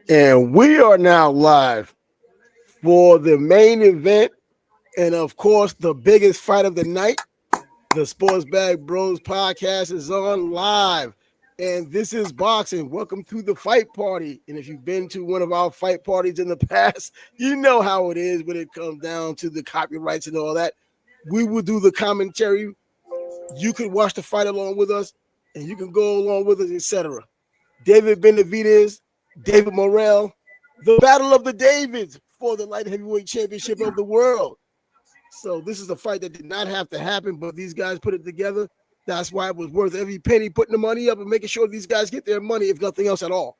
And we are now live for the main event and, of course, the biggest fight of the night. The Sports Bag Bros podcast is on live. And this is boxing. Welcome to the fight party. And if you've been to one of our fight parties in the past, you know how it is when it comes down to the copyrights and all that. We will do the commentary. You can watch the fight along with us, and you can go along with us, etc. David Benavidez, David Morrell, the battle of the Davids for the light heavyweight championship of the world. So this is a fight that did not have to happen, but these guys put it together. That's why it was worth every penny, putting the money up and making sure these guys get their money, if nothing else at all.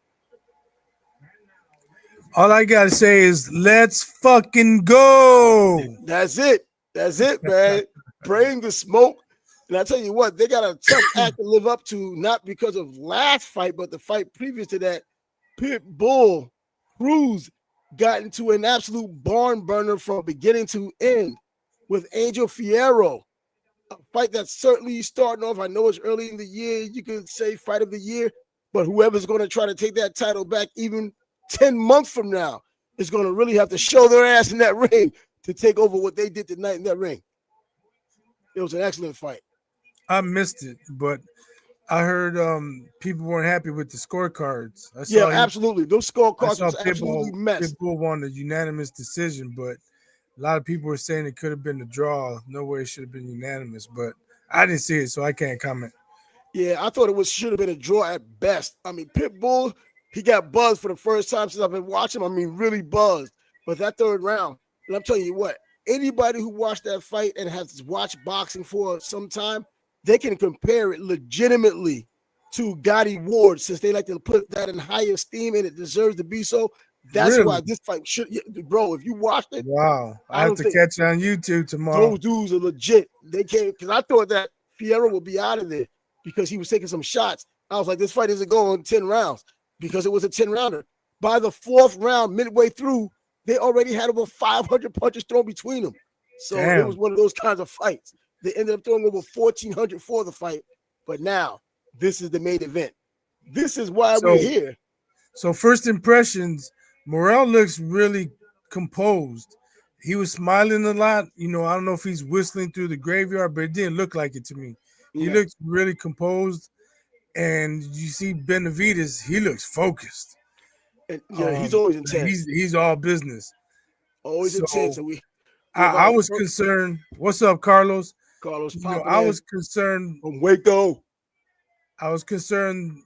All I got to say is let's fucking go. That's it. That's it, man. Bring the smoke. And I tell you what, they got a tough act to live up to, not because of last fight, but the fight previous to that. Pitbull Cruz got into an absolute barn burner from beginning to end with Angel Fierro. A fight that's certainly starting off. I know it's early in the year. You could say fight of the year, but whoever's going to try to take that title back even 10 months from now is going to really have to show their ass in that ring to take over what they did tonight in that ring. It was an excellent fight. I missed it, but I heard people weren't happy with the scorecards. Absolutely. Those scorecards was absolutely messed. Pitbull won a unanimous decision, but a lot of people were saying it could have been a draw. No way it should have been unanimous, but I didn't see it, so I can't comment. Yeah, I thought it should have been a draw at best. I mean, Pitbull, he got buzzed for the first time since I've been watching him. I mean, really buzzed. But that third round, and I'm telling you what, anybody who watched that fight and has watched boxing for some time, they can compare it legitimately to Gotti Ward, since they like to put that in high esteem and it deserves to be so. That's why this fight should, bro. If you watched it, wow, I have to catch it on YouTube tomorrow. Those dudes are legit. They can't, because I thought that Fierro would be out of there because he was taking some shots. I was like, this fight isn't going 10 rounds because it was a 10-rounder. By the fourth round, midway through, they already had over 500 punches thrown between them. So it was one of those kinds of fights. They ended up throwing over 1,400 for the fight. But now, this is the main event. This is why we're here. So first impressions, Morrell looks really composed. He was smiling a lot. You know, I don't know if he's whistling through the graveyard, but it didn't look like it to me. He looks really composed. And you see Benavidez, he looks focused. And, he's always intense. He's all business. Always intense. So I was concerned. What's up, Carlos? Carlos, I was concerned from Waco. I was concerned,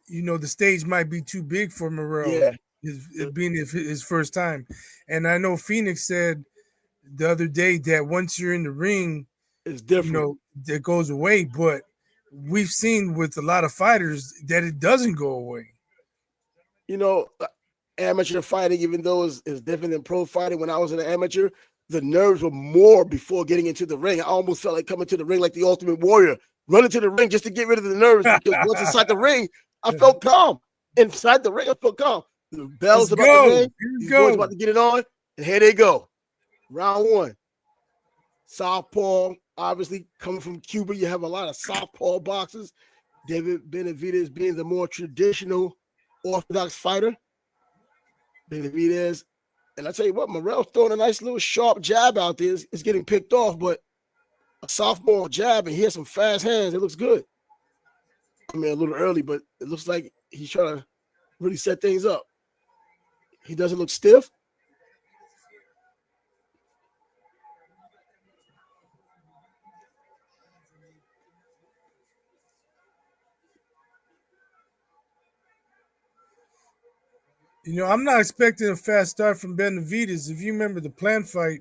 the stage might be too big for Morrell. Yeah. It being his first time. And I know Phoenix said the other day that once you're in the ring, it's different. It goes away. But we've seen with a lot of fighters that it doesn't go away. Amateur fighting, even though it's different than pro fighting, when I was an amateur, the nerves were more before getting into the ring. I almost felt like coming to the ring like the Ultimate Warrior, running to the ring just to get rid of the nerves. Because once inside the ring, I felt calm. Inside the ring, I felt calm. The bell's about to ring. These boys about to get it on, and here they go. Round one. Southpaw, obviously coming from Cuba, you have a lot of southpaw boxers. David Benavidez being the more traditional orthodox fighter. Benavidez. And I tell you what, Morrell's throwing a nice little sharp jab out there. It's getting picked off, but a softball jab, and he has some fast hands. It looks good. I mean, a little early, but it looks like he's trying to really set things up. He doesn't look stiff. I'm not expecting a fast start from Benavidez. If you remember the plan fight,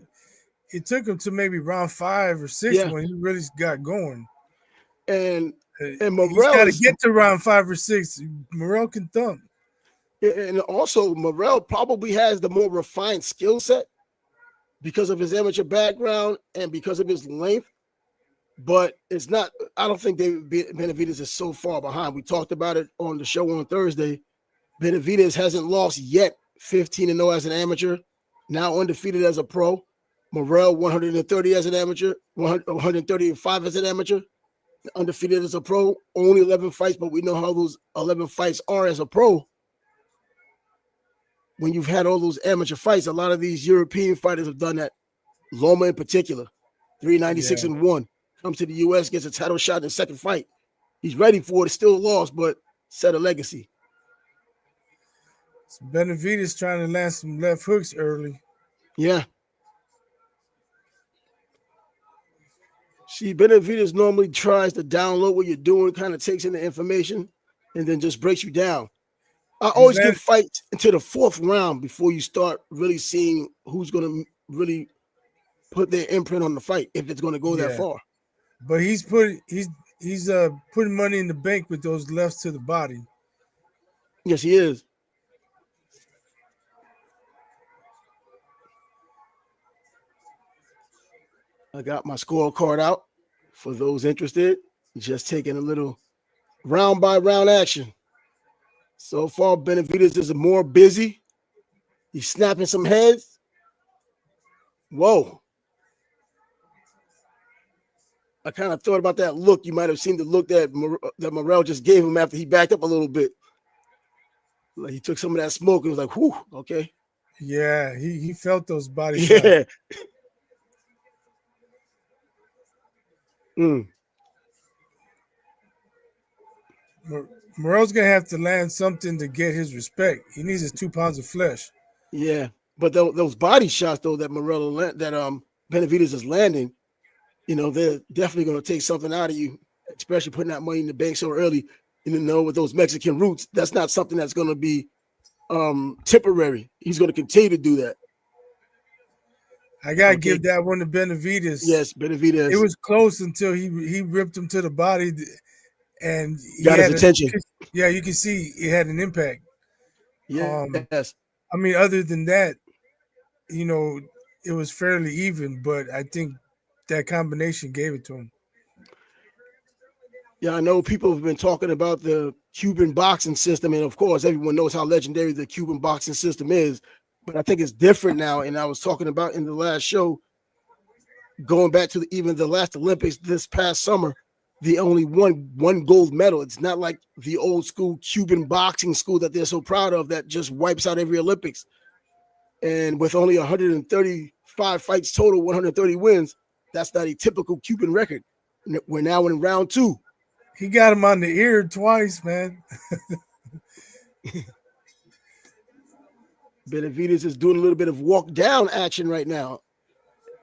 it took him to maybe round 5 or 6 when he really got going. And Morrell got to get to round 5 or 6. Morrell can thump. And also, Morrell probably has the more refined skill set because of his amateur background and because of his length. But it's not. I don't think Benavidez is so far behind. We talked about it on the show on Thursday. Benavidez hasn't lost yet, 15-0 as an amateur, now undefeated as a pro. Morrell 130 as an amateur, 135 as an amateur, undefeated as a pro, only 11 fights, but we know how those 11 fights are as a pro. when you've had all those amateur fights, a lot of these European fighters have done that. Loma in particular, 396 and 1, comes to the U.S., gets a title shot in the second fight. He's ready for it. Still lost, but set a legacy. So Benavidez trying to land some left hooks early. Yeah. See, Benavidez normally tries to download what you're doing, kind of takes in the information, and then just breaks you down. I always give fights into the fourth round before you start really seeing who's going to really put their imprint on the fight, if it's going to go that far. But he's putting money in the bank with those lefts to the body. Yes, he is. I got my scorecard out for those interested. Just taking a little round by round action. So far, Benavidez is more busy. He's snapping some heads. Whoa. I kind of thought about that look. You might have seen the look that Morrell just gave him after he backed up a little bit. Like he took some of that smoke and was like, whew, okay. Yeah, he felt those body shots. Morrell's gonna have to land something to get his respect. He needs his 2 pounds of flesh. Yeah, but those body shots though that Benavidez is landing, they're definitely gonna take something out of you, especially putting that money in the bank so early. With those Mexican roots, that's not something that's gonna be temporary. He's gonna continue to do that. I gotta give that one to Benavidez. Yes, Benavidez. It was close until he ripped him to the body, and he got his attention. You can see it had an impact. Yes. I mean, other than that, it was fairly even, but I think that combination gave it to him. Yeah, I know people have been talking about the Cuban boxing system, and of course, everyone knows how legendary the Cuban boxing system is. But I think it's different now, and I was talking about in the last show, going back to even the last Olympics this past summer, the only one gold medal. It's not like the old school Cuban boxing school that they're so proud of that just wipes out every Olympics. And with only 135 fights total, 130 wins, that's not a typical Cuban record. We're now in round 2. He got him on the ear twice, man. Benavidez is doing a little bit of walk down action right now,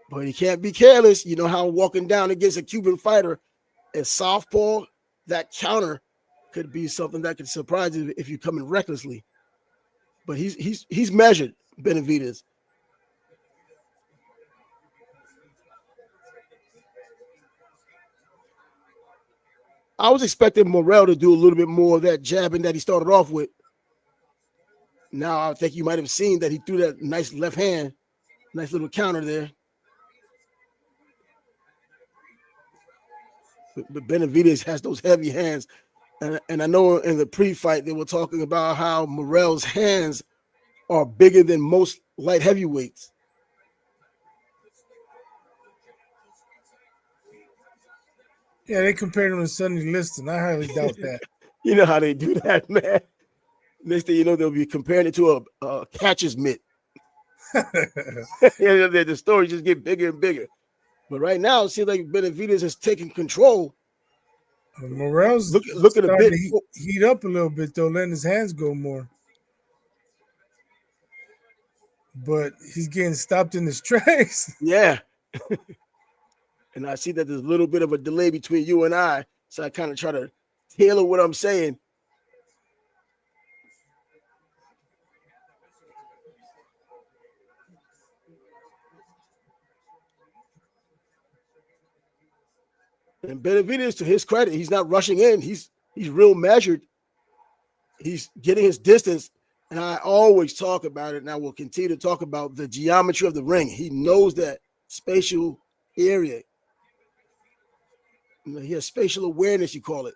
but he can't be careless. You know how walking down against a Cuban fighter, a southpaw, that counter could be something that could surprise you if you come in recklessly. But he's measured, Benavidez. I was expecting Morrell to do a little bit more of that jabbing that he started off with. Now I think you might have seen that he threw that nice left hand, nice little counter there. But Benavidez has those heavy hands. And I know in the pre-fight they were talking about how Morrell's hands are bigger than most light heavyweights. Yeah, they compared him to Sonny Liston. I highly doubt that. You know how they do that, man. Next thing you know, they'll be comparing it to a catcher's mitt. The stories just get bigger and bigger. But right now, it seems like Benavidez is taking control. Morrell's looking a bit heat up a little bit though, letting his hands go more. But he's getting stopped in his tracks. Yeah. And I see that there's a little bit of a delay between you and I, so I kind of try to tailor what I'm saying. And Benavidez, to his credit, he's not rushing in. He's real measured. He's getting his distance. And I always talk about it, and I will continue to talk about the geometry of the ring. He knows that spatial area. He has spatial awareness, you call it.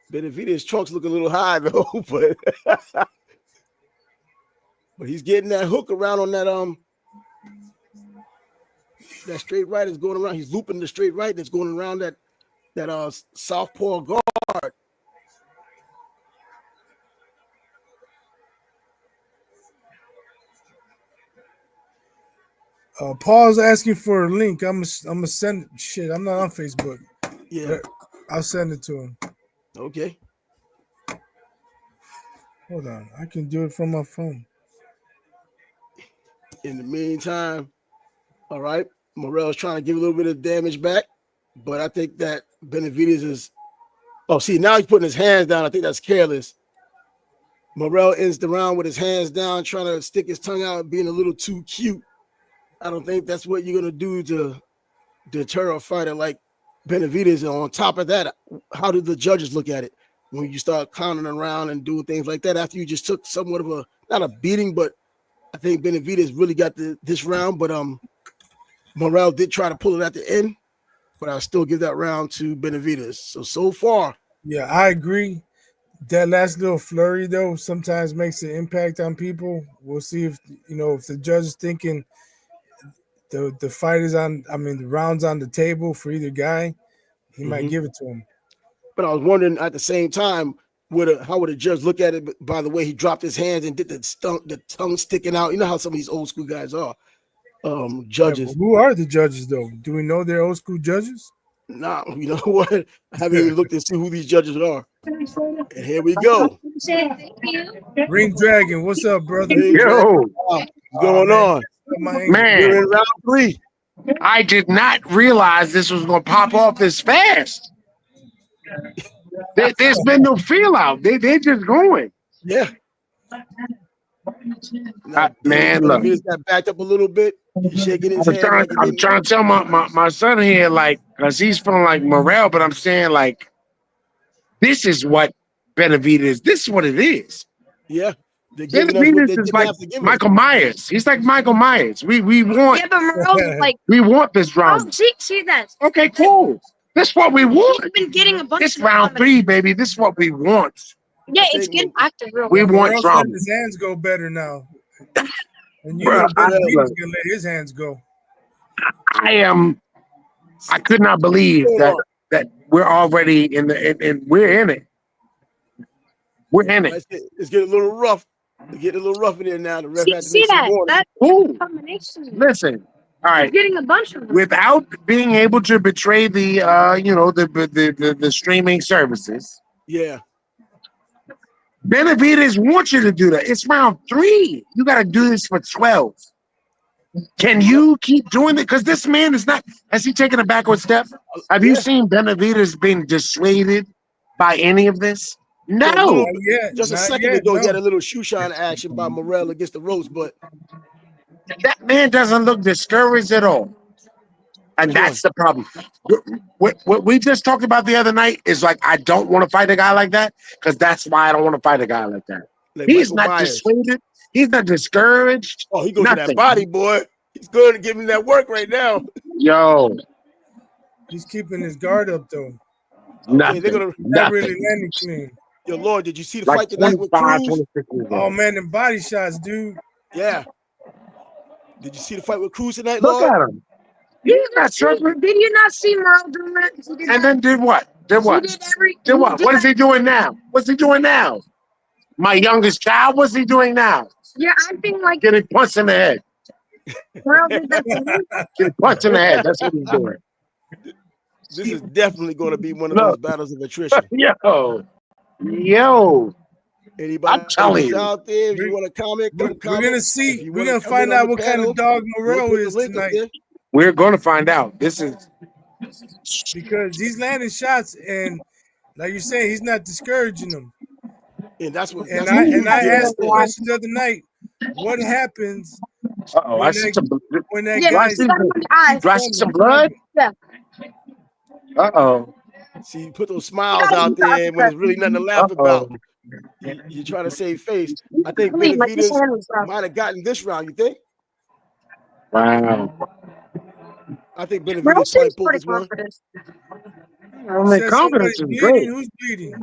Benavidez' trunks look a little high, though, but he's getting that hook around on that straight right is going around. He's looping the straight right that's going around that southpaw guard. card. Paul's asking for a link. I'm gonna send shit. I'm not on Facebook. Yeah. I'll send it to him. Okay. Hold on. I can do it from my phone. In the meantime, all right, Morrell's trying to give a little bit of damage back, but I think that Benavidez is. Oh, see, now he's putting his hands down. I think that's careless. Morrell ends the round with his hands down, trying to stick his tongue out, being a little too cute. I don't think that's what you're going to do to deter a fighter like Benavidez. And on top of that, how did the judges look at it when you start clowning around and doing things like that after you just took somewhat of not a beating, but I think Benavidez really got this round. But Morrell did try to pull it at the end, but I'll still give that round to Benavidez. So far. Yeah, I agree. That last little flurry, though, sometimes makes an impact on people. We'll see if the judge is thinking the fight is on. I mean, the round's on the table for either guy. He might give it to him. But I was wondering at the same time, how would a judge look at it by the way he dropped his hands and did the tongue sticking out? You know how some of these old school guys are. Judges. Yeah, who are the judges, though? Do we know they're old school judges? Nah, you know what? I haven't even looked and see who these judges are. And here we go. Ring Dragon, what's up, brother? Yo, what's going on? Man, We're in round 3. I did not realize this was going to pop off this fast. There's been no feel out. They're just going. Yeah. Man, look. He just got backed up a little bit. He's shaking his head. I'm trying to tell my son here, like, because he's from like Morrell, but I'm saying, like, this is what Benavidez, this is what it is. Yeah. Benavidez is like Michael Myers. He's like Michael Myers. We want. Yeah, but Morrell's like. We want this round. Oh, see that. Okay, cool. That's what we want. He's been getting a bunch. This round 3, baby. This is what we want. Yeah, it's getting active real. We want drama. His hands go better now. And you know Benavidez gonna let his hands go. I could not believe that we're already and we're in it. We're in it. It's getting a little rough. It's getting a little rough in there now. The ref had to see that? Ooh. Combination. Listen. All right. He's getting a bunch of them. Without being able to betray the the streaming services. Yeah. Benavidez wants you to do that. It's round 3. You got to do this for 12. Can you keep doing it? Because this man is not. Has he taken a backward step? Have you seen Benavidez being dissuaded by any of this? No. Just a second ago, he had a little shoe shine action by Morrell against the ropes, but that man doesn't look discouraged at all. And that's the problem. What we just talked about the other night is like, I don't want to fight a guy like that because that's why I don't want to fight a guy like that. Like he's Michael not Myers. Dissuaded. He's not discouraged. Oh, he goes to that body, boy. He's going to give him that work right now. Yo. He's keeping his guard up, though. Nothing. They're gonna not really landing clean. Yo, Lord, did you see the fight tonight with Cruz? Oh, man, them body shots, dude. Yeah. Did you see the fight with Cruz tonight, Look Lord? at him. He's not struggling. Did you not see Morrell doing that? And then did what? Did what? Did what? What is he doing now? What's he doing now? My youngest child, what's he doing now? Yeah, I think like getting punched in the head. Morrell did that to me. Getting punched in the head. That's what he's doing. This is definitely going to be one of those battles of attrition. Yo. Anybody I'm telling you. out there, if you want to comment, we're gonna see. We're gonna find out what kind of dog Morrell is tonight. We're going to find out. This is because he's landing shots, and like you say, he's not discouraging them. And that's what. And I asked the question the other night: what happens? I see some. When that guy see some blood. Yeah. See, you put those smiles out there when there's really nothing to laugh about. You're trying to save face. I think Benavidez might have gotten this round. You think? Wow. I think Benavidez probably pulled this one. I mean, confidence is great. Who's bleeding?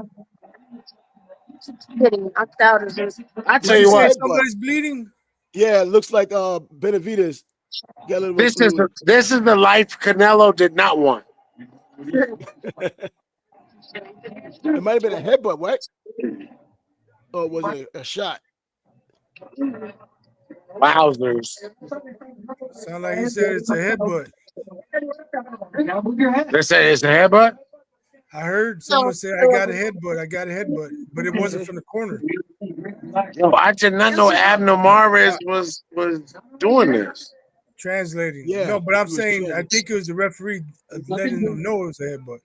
Getting knocked out. I tell you what, somebody's bleeding. Yeah, it looks like Benavidez got a little bit. This is the life Canelo did not want. It might have been a headbutt, right? Or was it a shot? Wowzers. Sound like he said it's a headbutt. They said it's a headbutt? I heard someone say I got a headbutt, but it wasn't from the corner. Yo, I did not know Abner Mares was doing this. Translating. Yeah, No, but I'm he was saying I translating. think it was the referee letting them know it was a headbutt.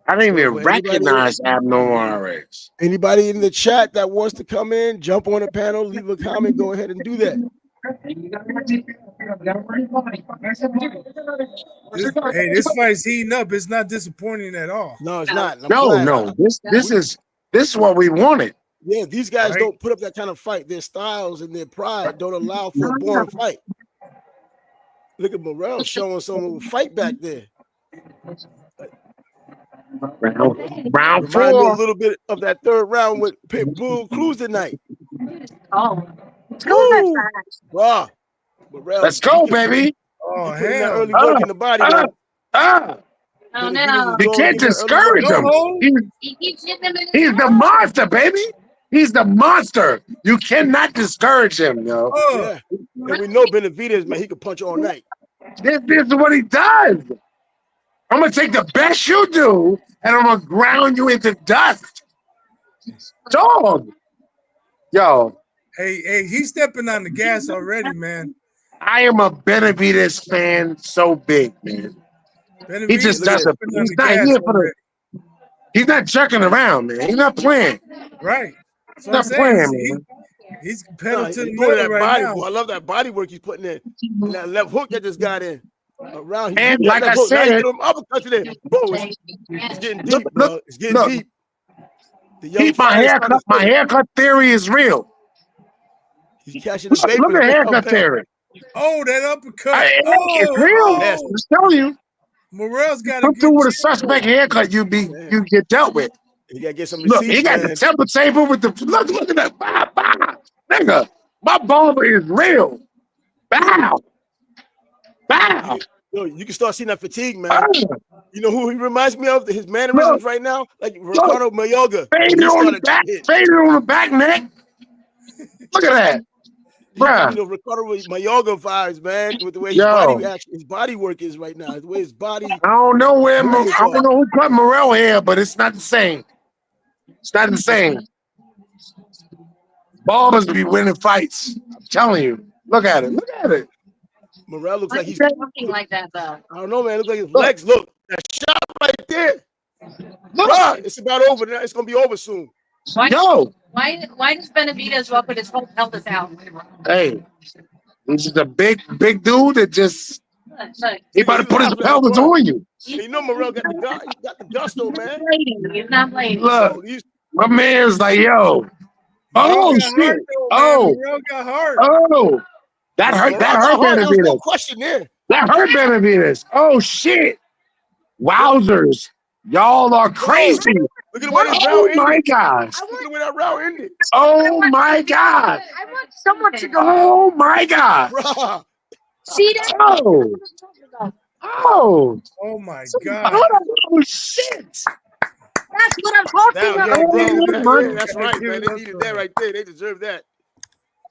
I didn't So even for anybody- recognize Abner Mares. Anybody in the chat that wants to come in, jump on the panel, leave a comment, go ahead and do that. This fight's heating up. It's not disappointing at all. No, it's not. I'm No, glad. no. This is what we wanted. Yeah, these guys Right. don't put up that kind of fight. Their styles and their pride don't allow for a boring fight. Look at Morrell showing some fight back there. Round Remind me a 4. little bit of that third round with Pitbull Cruz tonight. Oh, let's go with that Woo! fast. Wow. Morrell, Let's go, baby. Oh, putting that hell. early work in the body. man. Oh, Benavidez no. is You going can't to get that early discourage work. him. No. He keeps hitting him in He's the monster, baby. He's the monster. You cannot discourage him, yo. Yeah. And we know Benavidez, man, he could punch all night. This is what he does. I'm gonna take the best you do, and I'm gonna ground you into dust. Dog. Yo, Hey, he's stepping on the gas already, man. I am a Benavidez fan so big, man. Benavidez He just is doesn't. stepping on He's the not gas here for already. He's not jerking around, man. He's not playing. Right. That's He's what I'm not saying. playing, man. He's Nah, pedal he's to the doing metal that right body, now. boy. I love that body work he's putting in. And that left hook that just got in. Around. He And whipped that like left I hook. Now he said- get him uppercuts in there. Bro, it's getting deep, Look, bro. It's getting look. deep. The young Keep my fighter's haircut. starting to My haircut theory is real. He's catching the Look, vapor. look at haircut theory. Oh, that uppercut. It's real. Yes. I'm telling you. Morrell's got a Come good through with a chin. suspect haircut, you get dealt with. You gotta get some Look, receipts, he got man. the temper table with the look at that. Bow, bow. Nigga, my barber is real. Bow. Bow. Yo, you can start seeing that fatigue, man. Ah, You know who he reminds me of? His mannerisms right now? Like Ricardo Mayorga. Faded on the back neck. Look at that. Bruh. You know, Ricardo Mayorga vibes, man, with the way his Yo. body work is right now. The way his body. I don't know who cut Morrell hair, but it's not the same. It's not the same. Barbers be winning fights. I'm telling you. Look at it. Look at it. Morrell looks Why like is he's. he talking like that, though? I don't know, man. It looks like his legs. Look, that shot right there. Look. Bruh, it's about over now. It's gonna be over soon. Yo. Why does Benavidez walk with his whole pelvis out? Hey. He's just a big dude that just Look, he about to put his pelvis on you. You know, Morrell got the gusto, man. he's not playing. Look, So these- my man's like, yo. Oh Morrell got shit. heart, though, man. Oh. Morrell got heart. Oh. That hurt There was no Benavidez. question there. That hurt Benavidez. Oh shit. Wowzers. Y'all are crazy. Look at the way this Oh round my ended. gosh. Look at the way that round ended. Oh my god. I want someone to go. Oh my god. Bruh. See that? Oh. Oh. Oh my God. Oh shit. That's what I'm talking Now, about. yeah, Oh, yeah, that's right, man. They needed that right there. They deserve that.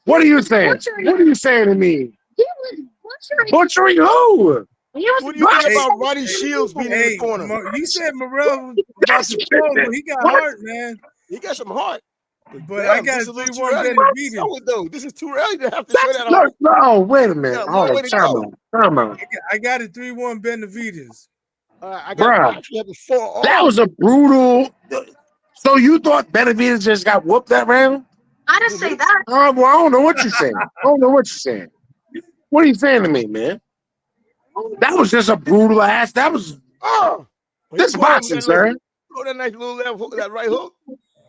What are you saying? What are you saying to me? He was butchering. Butchering who? He was What do you think Hey, about Roddy Shields being in Hey, the corner? you said Morrell was about to fall, but he got heart, man. He got some heart. But Damn, I got this a is a little too 3-1 early. Benavidez. Show it, though. This is too early to have to say that. Look, no, wait a minute. Yeah, Hold way on. to Time go. out. Time out. I got a 3-1 Benavidez. I Bruh. actually have a 4-0. That was a brutal. So you thought Benavidez just got whooped that round? I didn't say that. Well, I don't know what you're saying. I don't know what you're saying. What are you saying to me, man? That was just a brutal ass. That was Oh, this boxing, sir. Throw that nice little left hook, that right hook.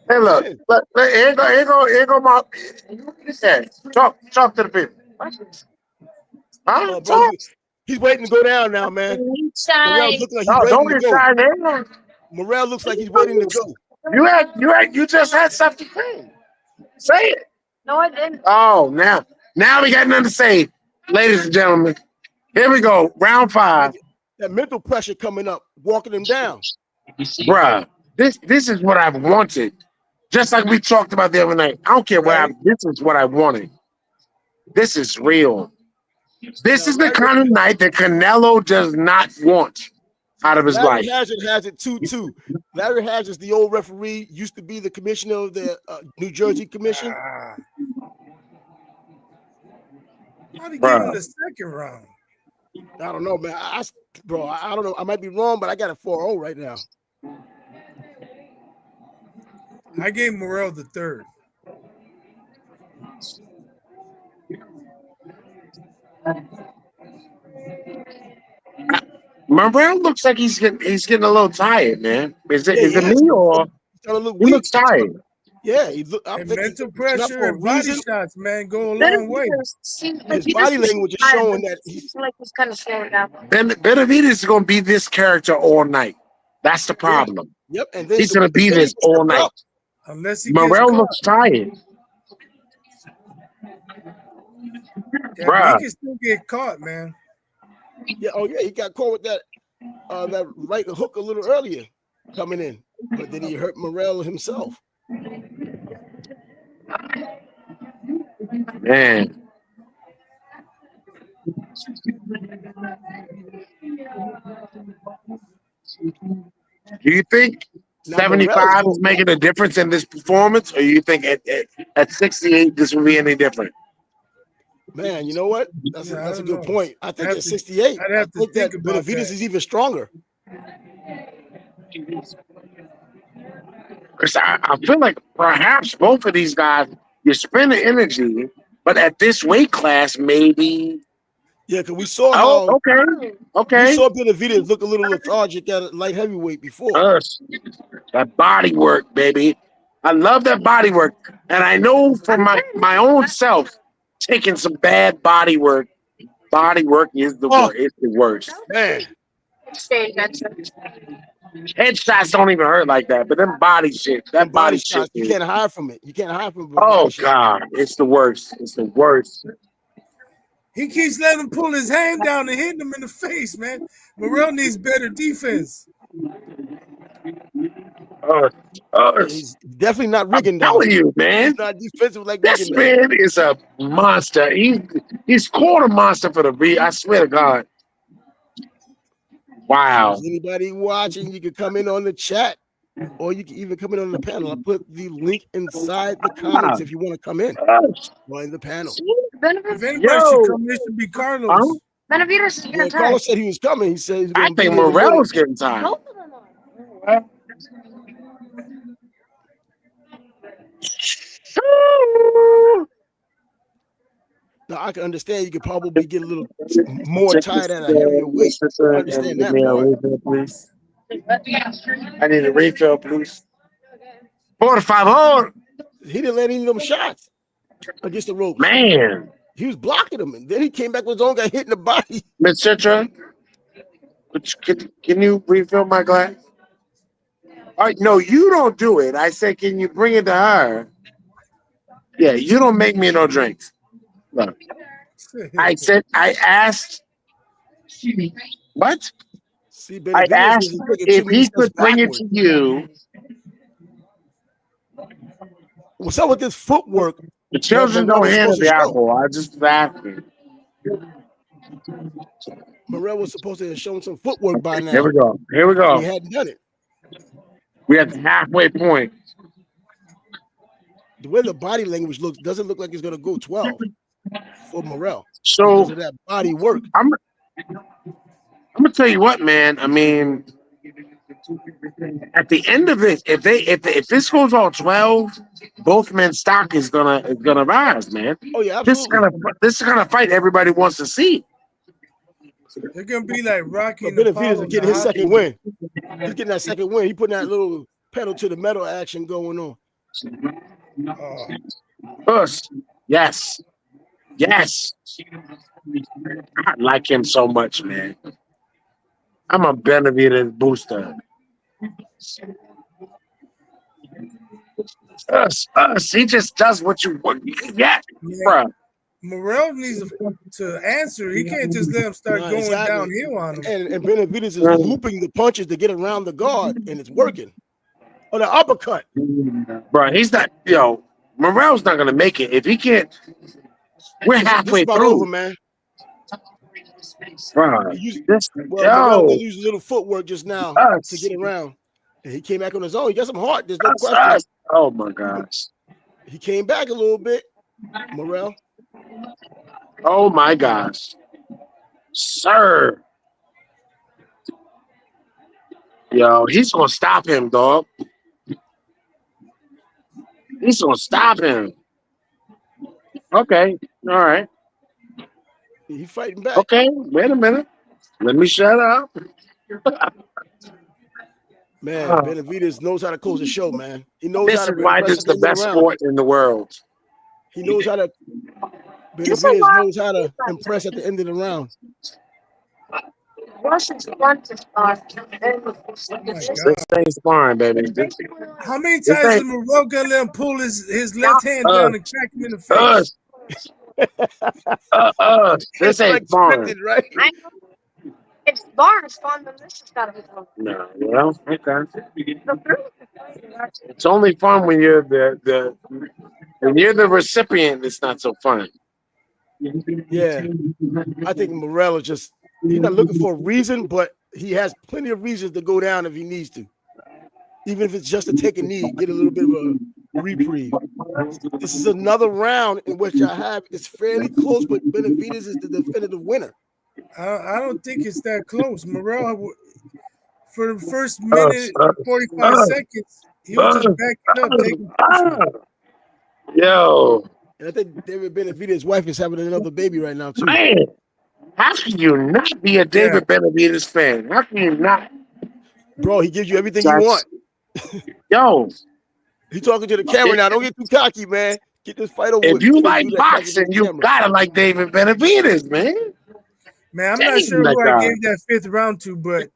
Hey, look, Yeah. look, here go my. Yeah, talk to the people. Huh? Bro, Talk. he's waiting to go down now, man. Morrell Inside. looks like No, he's don't waiting get to go. shy there. Morrell looks like he's waiting to go. You just had something to say. Say it. No, I didn't. Oh, now we got nothing to say, ladies and gentlemen. Here we go, round 5. that mental pressure coming up, walking him down. Bruh, this is what I've wanted. Just like we talked about the other night. I don't care Right. this is what I wanted. This is real. This Now, is the kind of night that Canelo does not want out of his Larry life. Hazard has it 2-2. Larry Hazard's the old referee, used to be the commissioner of the New Jersey Commission. How'd he give him the second round? I don't know, man. I don't know. I might be wrong, but I got a 4-0 right now. I gave Morrell the third. Morrell looks like he's getting a little tired, man. Is it has. me or he looks tired? Yeah, I'm thinking mental pressure and body shots, man, go a long way. His body language is showing that he's like he's kind of slowing down. Benavidez is going to be this character all night. That's the problem. Yep, and then he's going to be this all night. Unless he Morrell looks tired. Yeah, he can still get caught, man. Yeah, he got caught with that right hook a little earlier coming in, but then he hurt Morrell himself. Man. Do you think 75 is making a difference in this performance, or you think at 68 this will be any different? Man, you know what? That's a good point. I think at 68, I think that Benavidez is even stronger. Because I feel like perhaps both of these guys, you spend the energy, but at this weight class, maybe. Yeah, because we saw how. Okay. We saw Benavidez look a little lethargic at light heavyweight before. That body work, baby. I love that body work, and I know from my own self, taking some bad body work. Body work is the worst. It's the worst, man. Headshots don't even hurt like that, but them body shit, that body shit, you can't hide from it. You can't hide from it. Oh God, it's the worst. It's the worst. He keeps letting him pull his hand down and hitting him in the face, man. Morrell needs better defense. He's definitely not rigging. I'm telling you, man. He's not defensive like this man is a monster. He's called a monster for the beat. I swear to God. Wow. So anybody watching, you can come in on the chat, or you can even come in on the panel. I put the link inside the comments if you want to come in. Join the panel. If anybody should come, this should be Carlos. Benavidez is getting tired. Carlos said he was coming. He said he's I think Morrell is getting tired. Now I can understand you could probably get a little more tired at a heavier weight. I understand that part. Please. I need a refill, please. 4 to 5 hard. He didn't let any of them shots against the ropes. Man. He was blocking them, and then he came back with his own guy hitting the body. Miss Citra, can you refill my glass? All right, no, you don't do it. I said, can you bring it to her? Yeah, you don't make me no drinks. Look, I asked. What? See, I asked if he could bring it to you. What's up with this footwork? The children don't handle the alcohol. I just asking. Morrell was supposed to have shown some footwork by now. Here we go. He hadn't done it. We at the halfway point. The way the body language looks doesn't look like it's going to go 12 for Morrell. So because of that body work. I'm gonna tell you what, man. I mean, at the end of it, if this goes all 12, both men's stock is gonna rise, man. Oh yeah, absolutely. This is gonna fight everybody wants to see. They're gonna be like Rocky. Benavidez is getting his second win. He's getting that second win. He putting that little pedal to the metal action going on. Yes. I like him so much, man. I'm a Benavidez booster. He just does what you want. Yeah, bro. Morrell needs to answer. He can't just let him start going downhill on him. And Benavidez is looping the punches to get around the guard, and it's working. Oh, the uppercut. Bro, he's not, Morrell's not going to make it. If he can't, we're halfway through. Over, man. Bro, Morrell did use a little footwork just now to get around. And he came back on his own. He got some heart. There's no question. Oh, my gosh. He came back a little bit, Morrell. Oh, my gosh. Sir. Yo, he's going to stop him, dog. He's going to stop him. Okay. All right. He's fighting back. Okay. Wait a minute. Let me shut up. Man, Benavidez knows how to close the show, man. He knows this how to. This is why this is the best sport in the world. He knows how to. Benavidez knows how to impress at the end of the round. This thing's fine, baby. How many times is Morrell gonna let him pull his left hand down and crack him in the face? This ain't fun, right? It's bar is fun, then this has gotta be fun. No, well, okay. It's only fun when you're the recipient. It's not so fun. Yeah, I think Morrell is just. He's not looking for a reason, but he has plenty of reasons to go down if he needs to. Even if it's just to take a knee, get a little bit of a reprieve. This is another round in which it's fairly close, but Benavidez is the definitive winner. I don't think it's that close. Morrell, for the first minute and 45 seconds, he was just backing up, taking Yo. And I think David Benavidez's wife is having another baby right now, too. Man. How can you not be a David Benavidez fan? How can you not? Bro, he gives you everything you want. Yo. He's talking to the camera now. Don't get too cocky, man. Get this fight over with. If you like boxing, you gotta like David Benavidez, man. Man, I'm not sure who I gave that 5th round to, but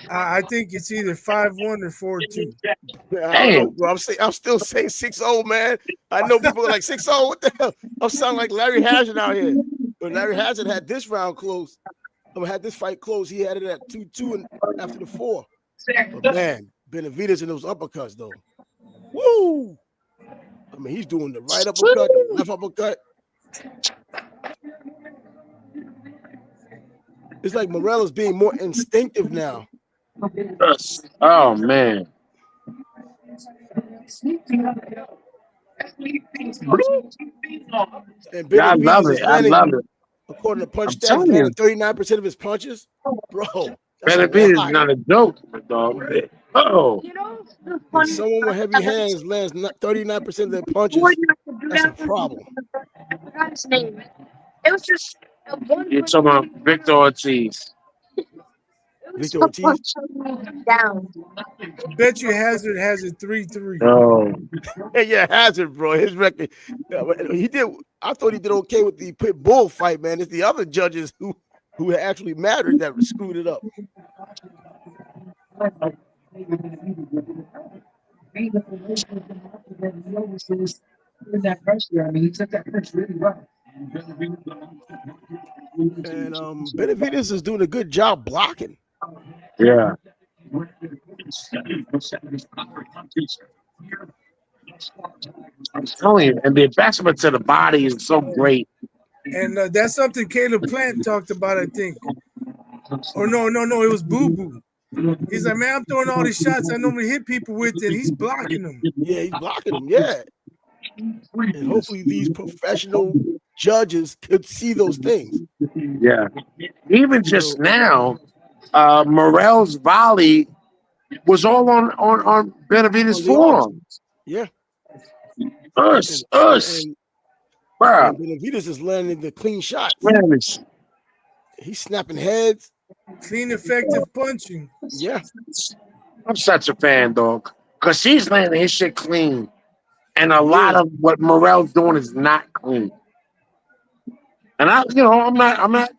I think it's either 5-1 or 4-2. I don't know, bro. I'm still saying 6-0, man. I know people are like 6-0. What the hell? I'm sounding like Larry Hazard out here. But Larry Hazard had this round close. Had this fight close. He had it at 2-2 and after the 4. But man, Benavidez in those uppercuts though. Woo! I mean, he's doing the right uppercut, the left uppercut. It's like Morrell is being more instinctive now. Oh man. And I love it. I love it. According to Punch Stats, 39% of his punches, bro. Benavidez is not a joke, dog. Oh. Someone with heavy hands lands 39% of their punches. That's a problem. I forgot his name. It was just You're talking about Victor Ortiz. Victor Ortiz down. Bet you Hazard has a 3-3. Oh. Yeah, Hazard, bro. His record. He did. I thought he did okay with the pit bull fight, man. It's the other judges who actually mattered that screwed it up. That pressure. I mean, he took that pressure really well. And Benavidez is doing a good job blocking. Yeah. I'm telling you, and the advancement to the body is so great. And that's something Caleb Plant talked about, I think. Or no, it was Boo Boo. He's like, man, I'm throwing all these shots I normally hit people with, and he's blocking them. Yeah, he's blocking them. Yeah. And hopefully these professional judges could see those things. Yeah. Even just now, Morrell's volley was all on Benavidez' forearm. Yeah. Us. Bro. Benavidez is landing the clean shots. He's snapping heads. Clean, effective punching. Yeah. I'm such a fan, dog. Because he's landing his shit clean. And a lot of what Morrell's doing is not clean. And I'm not.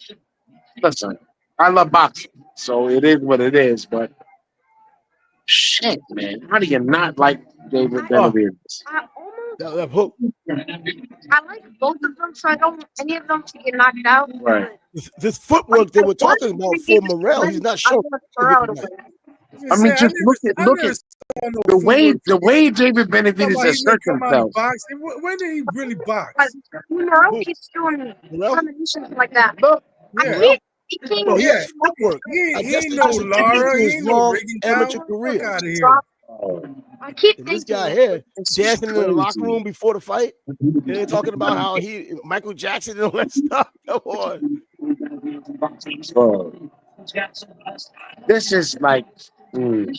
Listen, I love boxing, so it is what it is. But shit, man, how do you not like David Benavidez? I almost That hook. I like both of them, so I don't want any of them to get knocked out. Right. This footwork they were talking about for Morrell, he's not showing. I mean, just look at the way David Benavidez asserts himself. When did he really box? Morrell keeps doing combinations like that. Look, He can't Oh, get yeah, footwork. He I ain't guess no that's Lara. to He his ain't no long Reagan amateur Fuck career. out of here. I keep And thinking this guy here It's dancing in the locker crazy. room before the fight. They're talking about how Michael Jackson and all that stuff. Come on. Bro. This is like, Okay.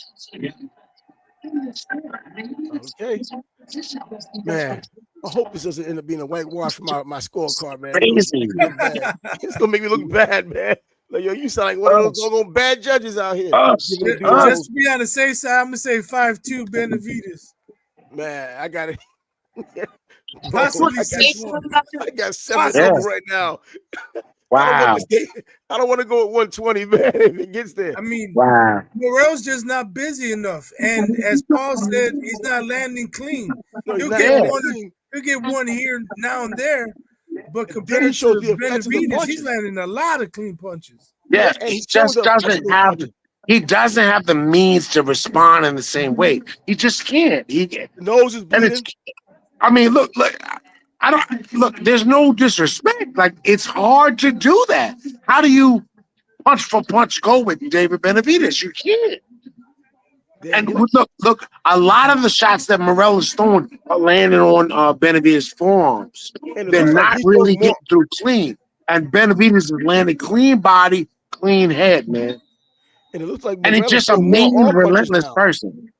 Man, I hope this doesn't end up being a whitewash for my scorecard, man. crazy. It's gonna make me look bad, man. Like, yo, you sound like one of those doggone bad judges out here. Us. Giving the dude Us. Just to be on the safe side, I'm gonna say 5-2 Benavidez. Man, I got it. Possibly I 6-1. got 7 Yeah. right now. Wow. I don't want to go at 120, man, if it gets there. I mean, Wow. Morrell's just not busy enough. And as Paul said, he's not landing clean. No, He'll get one here now and there. But compared to shows the effects of the Benavidez, punches. he's landing a lot of clean punches. Yeah, and he just doesn't have the means to respond in the same way. He just can't. The nose is bleeding. I mean, look, there's no disrespect. Like, it's hard to do that. How do you punch for punch go with David Benavidez? You can't. And look, a lot of the shots that Morrell is throwing are landing on Benavidez' forearms. They're not really getting through clean. And Benavidez is landing clean body, clean head, man. And it looks like and he's just a mean, relentless person.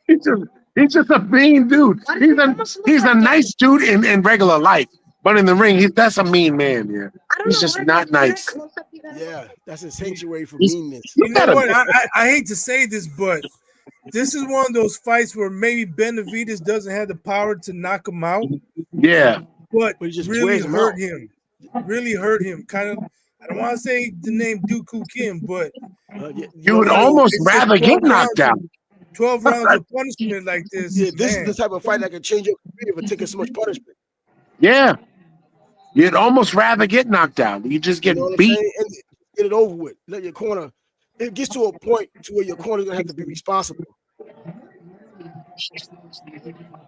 He's just a mean dude. He's a nice dude in regular life, but in the ring, that's a mean man. Yeah, he's just not nice. Yeah, that's a sanctuary for meanness. You know what? I hate to say this, but this is one of those fights where maybe Benavidez doesn't have the power to knock him out. Yeah, but he just really hurt him. Really hurt him. Kind of. I don't want to say the name Dooku Kim, but you would almost rather get knocked out. 12 rounds of punishment like this. Yeah, this is the type of fight that can change your career if it takes so much punishment. Yeah, you'd almost rather get knocked out. You just get beat. And get it over with. Let your corner. It gets to a point to where your corner's gonna have to be responsible.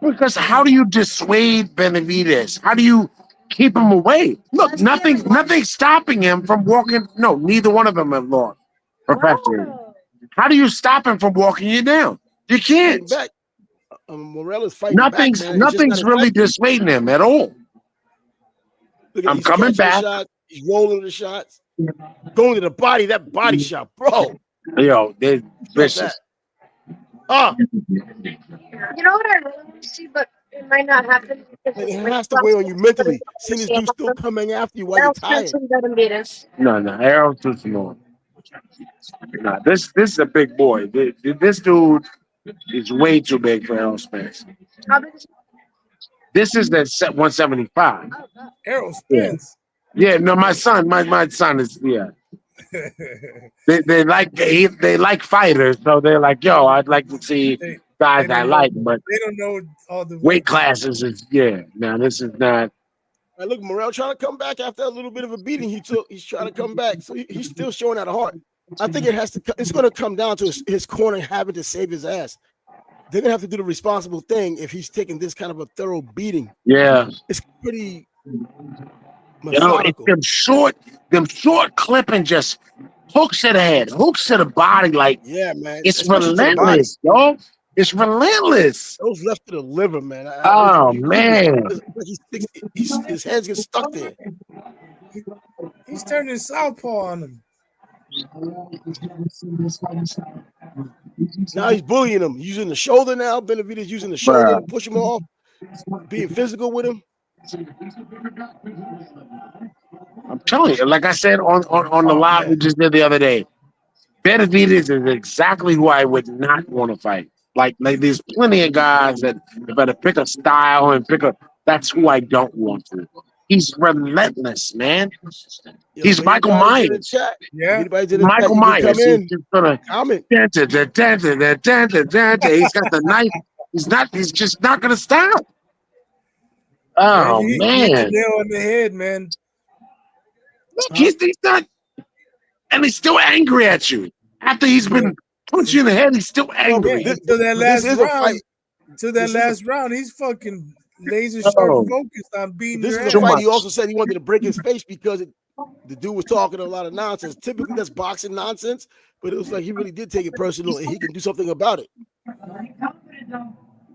Because how do you dissuade Benavidez? How do you keep him away? Look, nothing's stopping him from walking. No, neither one of them have lost professionally. How do you stop him from walking you down? You can't. Morrell is fighting nothing's really dissuading him at all. I'm coming back. He's rolling the shots. Going to the body, that body shot, bro. Yo, they're vicious. You know what I really want to see, but it might not happen. It has to weigh on you mentally. Seeing this dude still coming after you while you're tired. No, Errol's too small. No, this is a big boy. This dude is way too big for Errol Spence. This is the 175. Errol Spence. Yeah, no, my son is they like fighters, so they're like, yo, I'd like to see guys I like, but they don't know all the weight classes is Now this is not. Look, Morrell trying to come back after a little bit of a beating he took. He's trying to come back, so he's still showing out of heart. I think it's going to come down to his corner having to save his ass. They're going to have to do the responsible thing if he's taking this kind of a thorough beating. Yeah, it's pretty. It's them short clipping just hooks to the head, hooks to the body. Like, yeah, man, it's relentless, yo. It's relentless. Those left to the liver, man. Man, his head's get stuck there. He's turning southpaw on him. Now he's bullying him, using the shoulder now. Benavidez using the shoulder to push him off, being physical with him. I'm telling you, like I said on the live we just did the other day, Benavidez is exactly who I would not want to fight. Like there's plenty of guys that better pick a style and that's who I don't want to. He's relentless, man. He's Michael Myers. Yeah, Michael Myers. He's just gonna comment. He's got the knife. He's just not gonna stop. Oh he hit the man, nail on the head, man. look, he's not, and he's still angry at you after he's been punched you in the head. He's still angry. Until that This last is a round. fight. To that This is a- last round, he's fucking laser sharp Oh. focused on beating This your is ass. a fight. He also said he wanted to break his face because the dude was talking a lot of nonsense. Typically, that's boxing nonsense, but it was like he really did take it personal, and he can do something about it.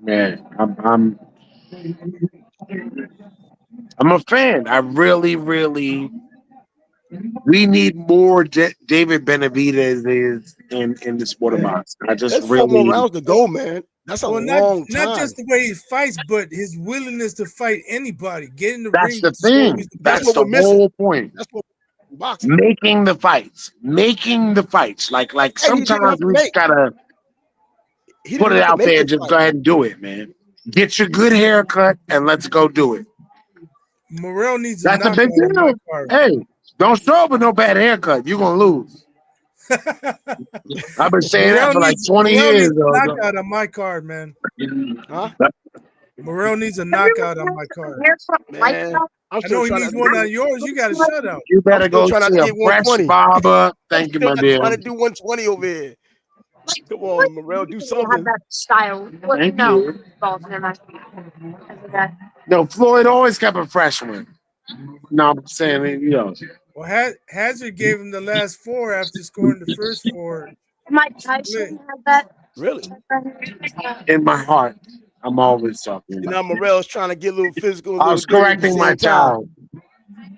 Man, I'm a fan. I really, we need more David Benavidez in the sport of boxing. I just There's 4 more really, rounds to go, man. That's a Well, long not time. just the way he fights, but his willingness to fight anybody, get in the that's ring. the show thing. he's the That's That's what the we're missing. whole point. That's what boxing. Making the fights. Like Hey, he didn't sometimes have to we make. gotta He put didn't it have to out make there this and just fight. go ahead and do it, man. Get your good haircut and let's go do it. Morrell needs a That's a knockout big on my deal. card. Hey, don't show up with no bad haircut. You're gonna lose. I've been saying that for like 20 Morrell years. needs a knockout on my card, man. Huh? Morrell needs a knockout on my card. Man, I'm I still know he trying needs to. one on yours. You got a shutout. You better still go trying not see to a get fresh 120. barber. Thank you, Still my not dear. trying to do 120 over here. Come on, Morrell, do Have something. that style. Thank No, you. balls in my because of that. No, Floyd always kept a fresh one. No, I'm saying, Well, Hazard gave him the last 4 after scoring the first 4. Mike Tyson had that. Really? in my heart, I'm always talking You about. know, Morrell's trying to get a little physical, a I little was dirty at the correcting my same time. child.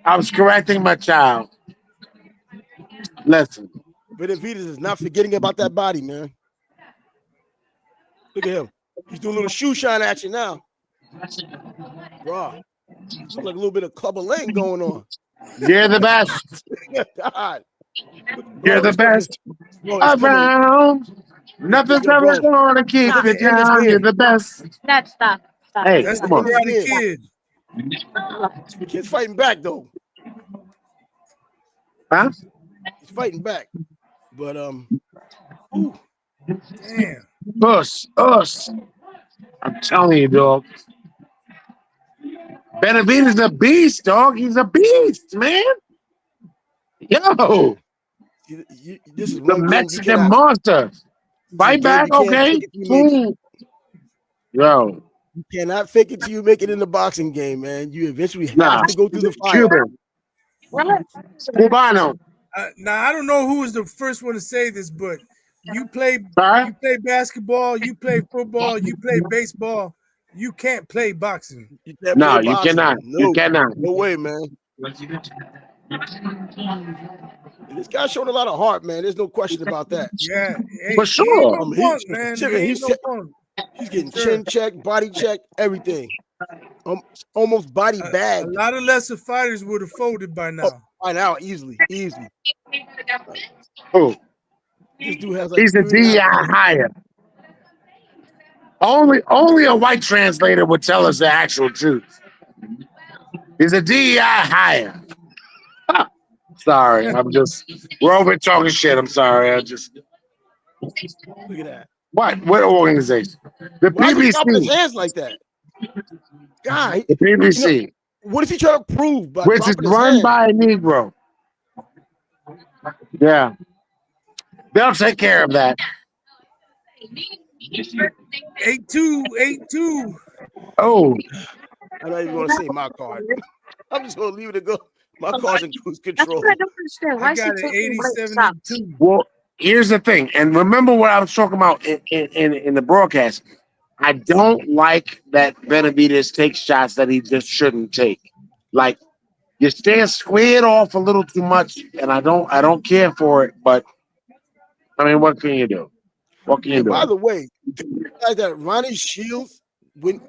I was correcting my child. Listen, Benavidez is not forgetting about that body, man. Look at him. He's doing a little shoe shine action now. Wow. Looks like a little bit of club of lane going on. you're the best. God. You're the best around. Nothing's Yo, ever bro. gonna keep Stop. you down. You're the best. Stop. Hey, That's the come on. Karate Kid. Kid's fighting back, though. Huh? He's fighting back. But, ooh. Damn. Us. I'm telling you, dog. Benavidez is a beast, dog. He's a beast, man. Yo, This is the one game you Mexican cannot. monster. Fight back, You can't okay? fake it till you make it. Yo, You cannot fake it till you make it in the boxing game, man. You eventually have to go through the fire. Cuban. Cubano. Now I don't know who was the first one to say this, but you play basketball, you play football, you play baseball. You can't play boxing. You can't No, play you boxing. cannot. No, You cannot. no way, man. And this guy showed a lot of heart, man. There's no question about that. Yeah, hey, For sure. He's getting chin checked, body checked, everything. Almost body bagged. A lot of lesser fighters would have folded by now. By now, easily. Who? This dude has like He's a DI higher. Only a white translator would tell us the actual truth. He's a DEI higher. Sorry, we're over talking shit. I'm sorry. Look at that. What organization? The Why is he dropping his PBC. hands like that? Guy, The PBC. what is he trying to prove by Which is dropping his run hands? by a Negro. Yeah. They'll take care of that. 8-2. Oh, I'm not even going to say my card. I'm just going to leave it to go. My card's in cruise That's control. what I don't understand. Why I is he got an taking breaks? 80-72. well, here's the thing. And remember what I was talking about in the broadcast. I don't like that Benavidez takes shots that he just shouldn't take. Like, you stand squared off a little too much, and I don't care for it. But I mean, what can you do? What can you And do? by the way, do you realize that Ronnie Shields,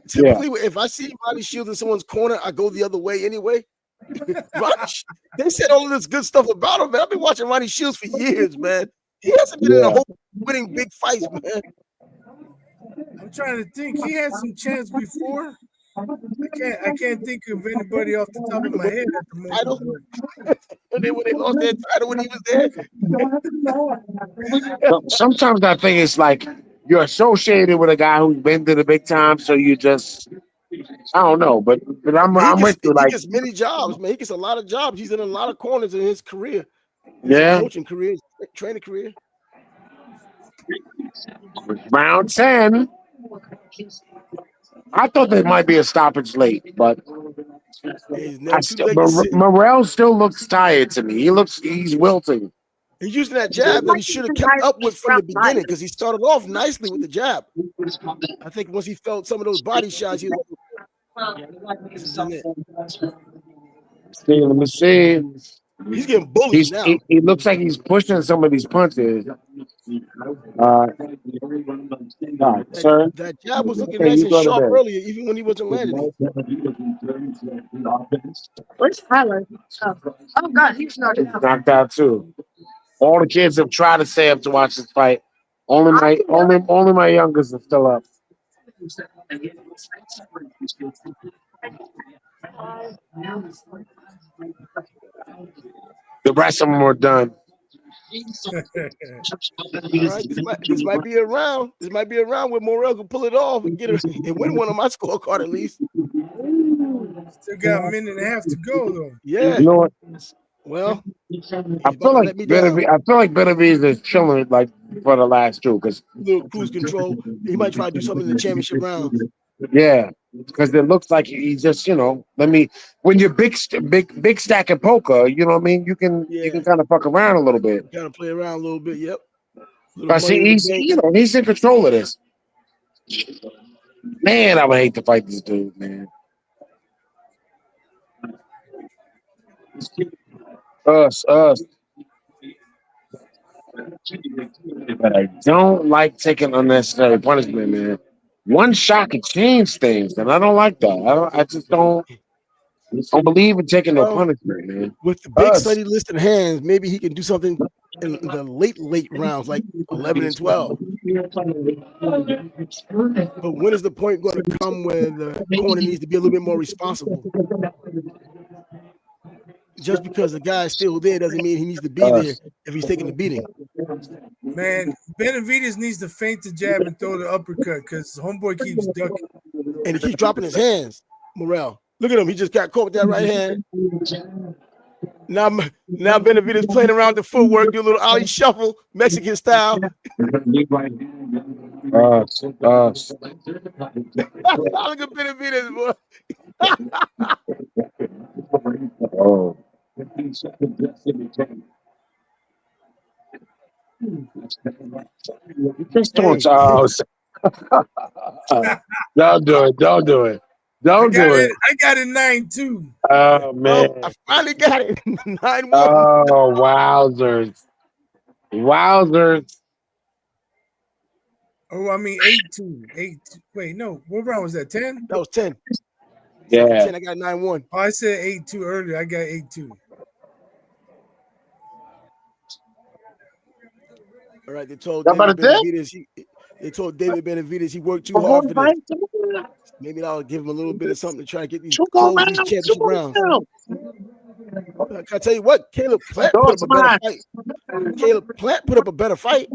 typically if I see Ronnie Shields in someone's corner, I go the other way anyway. They said all of this good stuff about him, man. I've been watching Ronnie Shields for years, man. He hasn't been in a whole winning big fights, man. I'm trying to think. He had some chance before. I can't think of anybody off the top of my head at the moment. When they lost their title when he was there. Sometimes I think it's like you're associated with a guy who's been to the big time, so you just I don't know, but I'm with you. He Like, gets many jobs, man. He gets a lot of jobs. He's in a lot of corners in his career, his yeah, coaching career, his training career. round 10. I thought there might be a stoppage late, but It's never too late to But sit. Morrell still looks tired to me. He's wilting. He's using that jab that he should have kept up with from the beginning because he started off nicely with the jab. I think once he felt some of those body shots, he was like, this isn't it. Let me see. He's getting bullied now. He looks like he's pushing some of these punches. Sir. That jab was looking Okay, nice you and go to sharp bed. earlier, even when he wasn't landing it. Where's Tyler? Oh God, he's not He's knocked out too. All the kids have tried to stay up to watch this fight. Only my youngest is still up. The rest of them were done. All right, this might be a round. This might be a round where Morrell can pull it off and get it and win one on my scorecard at least. Still got a minute and a half to go though. Yeah. You know what? Well, I feel like Benavidez is chilling like for the last two because little cruise control. He might try to do something in the championship rounds. yeah, because it looks like he just when you're big stack in poker, you know what I mean. You can kind of fuck around a little bit. Kind of play around a little bit. Yep. But see, he's in control of this. Man, I would hate to fight this dude, man. Us. But I don't like taking unnecessary punishment, man. One shot can change things, and I don't like that. I just don't believe in taking no punishment, man. With the big study list in hands, maybe he can do something in the late rounds, like 11 and 12. But when is the point going to come where the corner needs to be a little bit more responsible? Just because the guy's still there doesn't mean he needs to be there if he's taking the beating. Man, Benavidez needs to feint the jab and throw the uppercut because homeboy keeps ducking. And he keeps dropping his hands, Morrell. Look at him. He just got caught with that right hand. Now Benavidez playing around the footwork, do a little ollie shuffle, Mexican style. Look at Benavidez, boy. Oh. Just don't. Don't do it. Don't do it. Don't do it. I got it 9-2. Oh man! I finally got it 9-1. Oh wowzers! Wowzers! Oh, I mean 8-2. 8. Wait, no. What round was that? 10? That was 10. Yeah. 10. I got 9-1. Oh, I said 8-2 earlier. I got 8-2. All right, they told David Benavidez he worked too hard for this. Maybe that'll give him a little bit of something to try to get these championship rounds. Can I tell you what? Caleb Plant put up a better fight. Caleb Plant put up a better fight.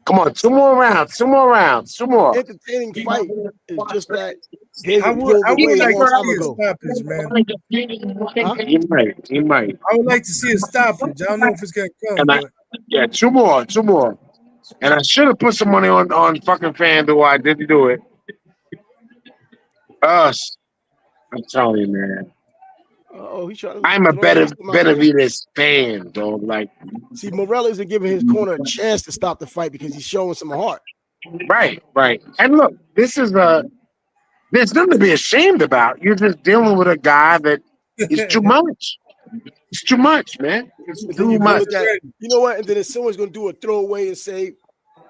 Come on, two more rounds. Entertaining fight is just that. I would like to see a stoppage, man. He might. I would like to see a stoppage. I don't know if it's gonna come. Two more. And I should have put some money on fucking FanDuel. I didn't do it. Us. I'm telling you, man. I'm a Benavidez fan, dog. Like, see, Morrell isn't giving his corner a chance to stop the fight because he's showing some heart. Right. And look, there's nothing to be ashamed about. You're just dealing with a guy that is too much. It's too much, man. It's too much. You know what? And then if someone's going to do a throwaway and say,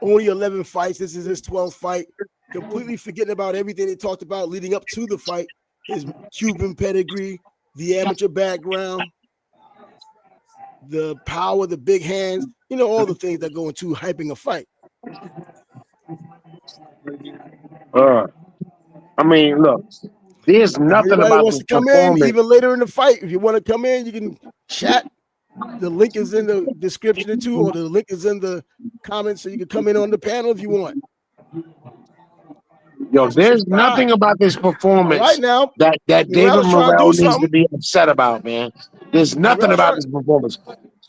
only 11 fights, this is his 12th fight, completely forgetting about everything they talked about leading up to the fight, his Cuban pedigree, the amateur background, the power, the big hands, all the things that go into hyping a fight. I mean, look, there's If nothing anybody about wants this to come in, performance. even later in the fight, if you want to come in, you can chat. The link is in the description too, or the link is in the comments, so you can come in on the panel if you want. Yo, there's nothing about this All performance right, now that Morrell David is trying to do Morrell needs to something. be upset about, man. There's nothing Morrell about trying, this performance.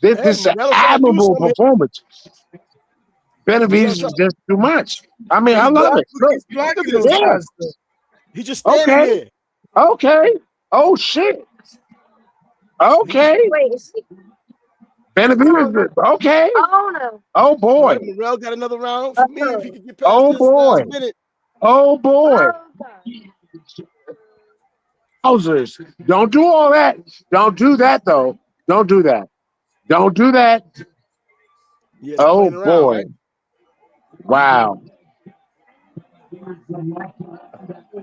This hey, is an Morrell trying to do admirable something. performance. Morrell Benavidez trying, is just too much. I mean, I he's love blocked. it. Look, He's blocking Look at those this. yeah, shots, though. He's just standing okay, there. okay. Oh shit. Okay. Wait, is he? Benavidez, okay. Oh no. Oh All boy. right, Morrell got another round for me if he can get past Oh this boy. last minute. Oh boy. Oh god. Wowzers. Don't do all that. Don't do that though. Don't do that. Don't do that. Yeah, they're Oh playing around, boy. right? Wow.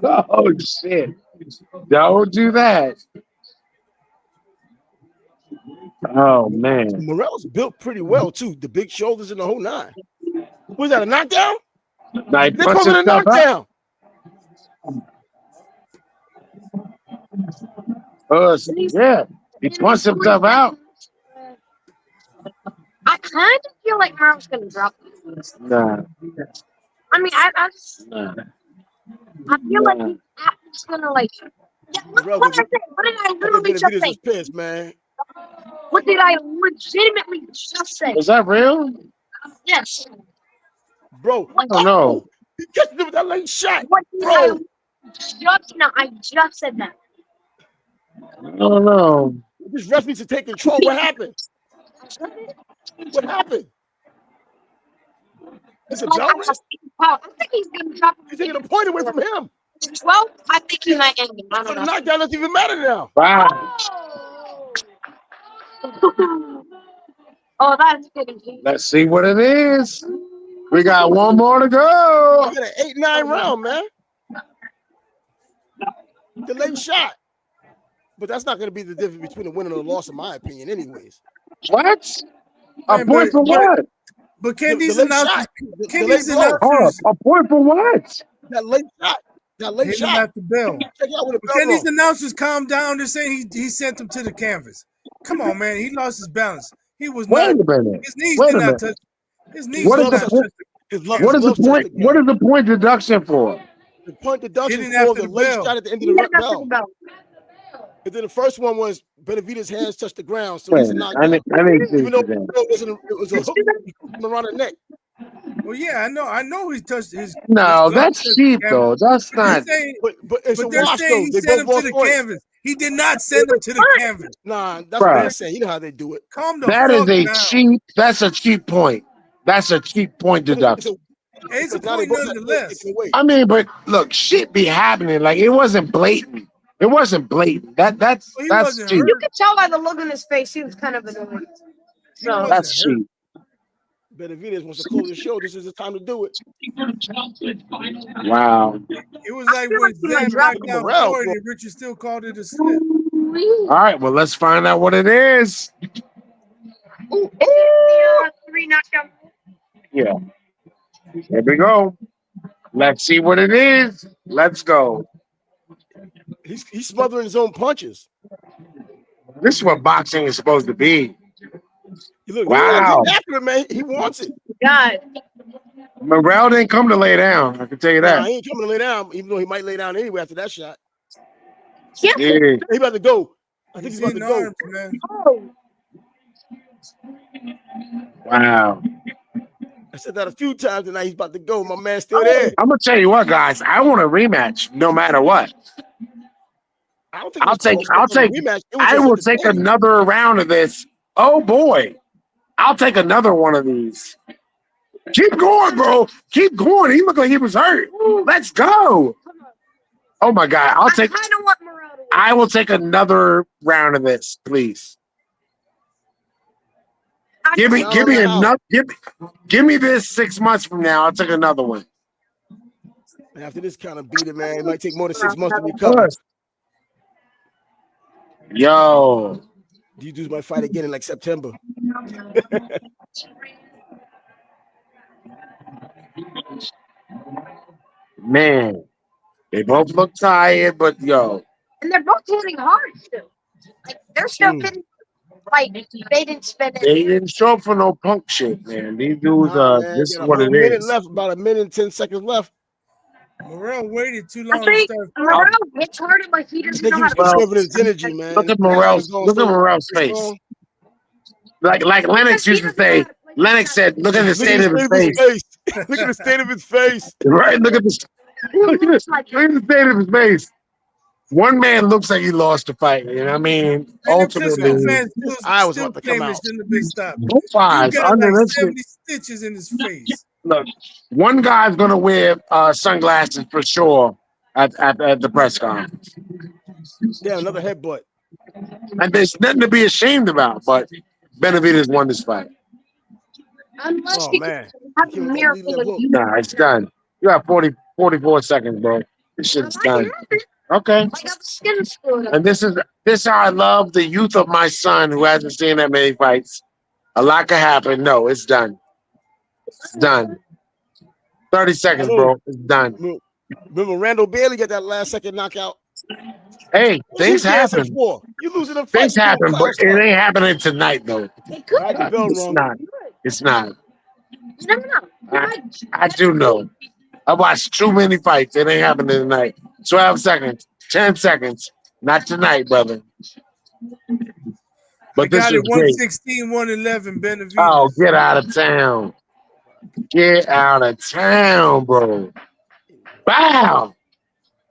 Oh shit. Don't do that. Oh man. Morrell's built pretty well too. The big shoulders and the whole nine. Was that a knockdown? Like They punch call it a himself out. knockdown. Yeah. He punched himself out. I kind of feel like Marv's gonna drop this. Nah. I mean, Nah. I feel like he's just gonna like. Yeah, Morrell what gonna did I say? What did I I think literally just Benavidez say? is pissed, man. What did I legitimately just say? Is that real? Yes. Bro, I don't know. he catches him with that late shot. What did Bro, I just no? I just said that. I don't know. this ref needs to take control. What happened? What happened? Is it bell ring? I think he's gonna drop He's taking a point away from him. 12. I think he might end it. I So don't the know. knockdown doesn't even matter now. Wow. Oh, that's good. Let's see what it is. We got one more to go. We got an 8-9 round, man. The late shot. But that's not going to be the difference between a win and a loss, in my opinion, anyways. What? A Man, point for what? But can The these late announcers, shot. The can late these blow. Hold up. announcers A point for what? That late shot. That late hit him shot. at the bell? Check out with a But bell can these roll. announcers calm down? They're saying he sent him to the canvas. Come on, man. He lost his balance. He was Wait not. a minute. His knees Wait did a not minute. touch. His knees What did is not the touch. point? His What is the gloves touched point? the What ground. is the point deduction for? The point deduction Hitting for after the the late bell. shot at the end of He the got after bell. the bell. And then the first one was Benavidez' hands touched the ground, so Wait he's a a minute. knockdown. I didn't see Even though what you're saying. it was a hook, he hooked him around the neck. Well, yeah, I know he touched his. No, his glove that's touched cheap the though. That's canvas. not. They're saying, But it's a but they're wash saying though. he They sent both him to lost the points. canvas. He did not send him to the canvas. Nah, that's what Bruh. they're saying. You know how they do it. Calm the That is fuck a down. cheap. That's a cheap point. That's a cheap point But deduction. It's a because now they point both got points nonetheless. taken away. I mean, but look, shit be happening. Like it wasn't blatant. It wasn't blatant. That's Well, he that's wasn't cheap. hurt. You could tell by the look on his face, he was kind of annoyed. He So wasn't That's hurt. cheap. Benavidez wants to close the show. This is the time to do it. Wow. It was like feel when like he might Zan drop knocked down Morrell, Floyd bro. and Richard still called it a slip. All right. Well, let's find out what it is. the 3 knockdown. Yeah. Here we go. Let's see what it is. Let's go. He's smothering his own punches. This is what boxing is supposed to be. You look, Wow. he's after it, man. He wants it. God. Morrell didn't come to lay down. I can tell you Nah, that. he ain't coming to lay down, even though he might lay down anyway after that shot. Yeah. Yeah. He about to go. I think He's he's about to hitting go. arms, man. Oh. Wow. I said that a few times tonight. He's about to go. My man's still there. I'm gonna tell you what, guys. I want a rematch, no matter what. I don't think it I'll was take. close I'll for a take. rematch. It was I just will take entertaining. another round of this. Oh boy, I'll take another one of these. Keep going, bro. Keep going. He looked like he was hurt. Let's go. Oh my God. I'll take. I kind of want Morrell to win. I will take another round of this, please. Give me another. Give me this 6 months from now. I'll take another one. After this kind of beat it, man, it might take more than 6 months to recover. Yo. These dudes might fight again in like September. Man, they both look tired, but yo, And they're both hitting hard still. Like they're still hitting. Like they didn't spend they it. didn't show up for no punk shit, man. These dudes, Nah, man, this is got a what whole it minute is. left, about a minute and 10 seconds left. Morrell waited too long to Actually, start. Morrell hits harder, but he I doesn't think know he how was to. conserving his energy, man. Look at That's why he's Morrell's going look at so Morrell's face. strong. Like Lennox used to say. Lennox said, "Look at the Look at state the of his state of his face." face. Look at the state of his face. Right? Look at the look at the state of his face. One man looks like he lost the fight. You know what I mean? And them Ultimately, Klitschko fans His eye was still about to come claim it out. shouldn't have been stopped. both Dude eyes got under like this. 70 stitches in his face. Look, one guy's gonna wear sunglasses for sure at the press conference, Damn, another headbutt. and there's nothing to be ashamed about. But Benavidez won this fight. Unless Oh, you man. have He a came with that lead miracle left of hook. you. Nah, it's done. You got 44 seconds, bro. This shit's done. Okay. Like I'm skin screwed up. And this is how I love the youth of my son who hasn't seen that many fights. A lot could happen. No, it's done. It's done. 30 seconds, bro. It's done. Remember, Randall Bailey got that last second knockout. Hey, things happen. You losing a fight. Things You doing happen, but clown it stuff. ain't happening tonight, though. It could. I had the bell It's wrong. not. It's not. You never know. I do know. I watched too many fights. It ain't happening tonight. 12 seconds. 10 seconds. Not tonight, brother. I But this got is it great. 116, 111, Benavidez. Oh, get out of town. Get out of town, bro. Wow.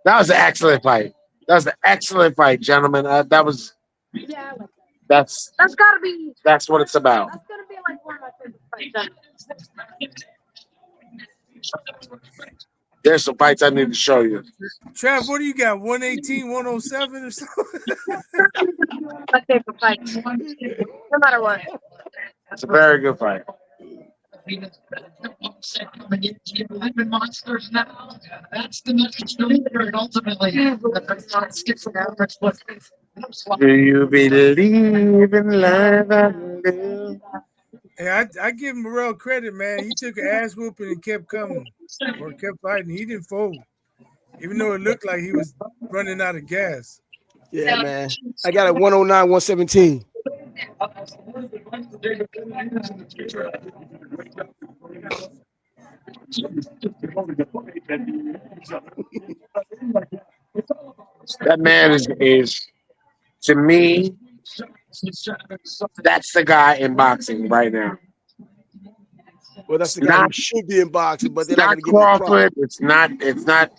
That was an excellent fight. That was an excellent fight, gentlemen. That was Yeah, I like that. that's Gotta be. that's what it's about. That's gonna be like one of my favorite fights. There's some fights I need to show you. Trav, what do you got? 118, 107 or something? My favorite fights. No matter what. It's a very good fight. Monsters now. That's the message delivered, and ultimately. Do you believe in love and live? Hey, I give Morrell credit, man. He took an ass whooping and kept coming or kept fighting. He didn't fold, even though it looked like he was running out of gas. Yeah, man. I got it 109, 117. That man is to me, that's the guy in boxing right now. Well, that's the guy who should be in boxing, but they're not Not going to give him props. Crawford. It's not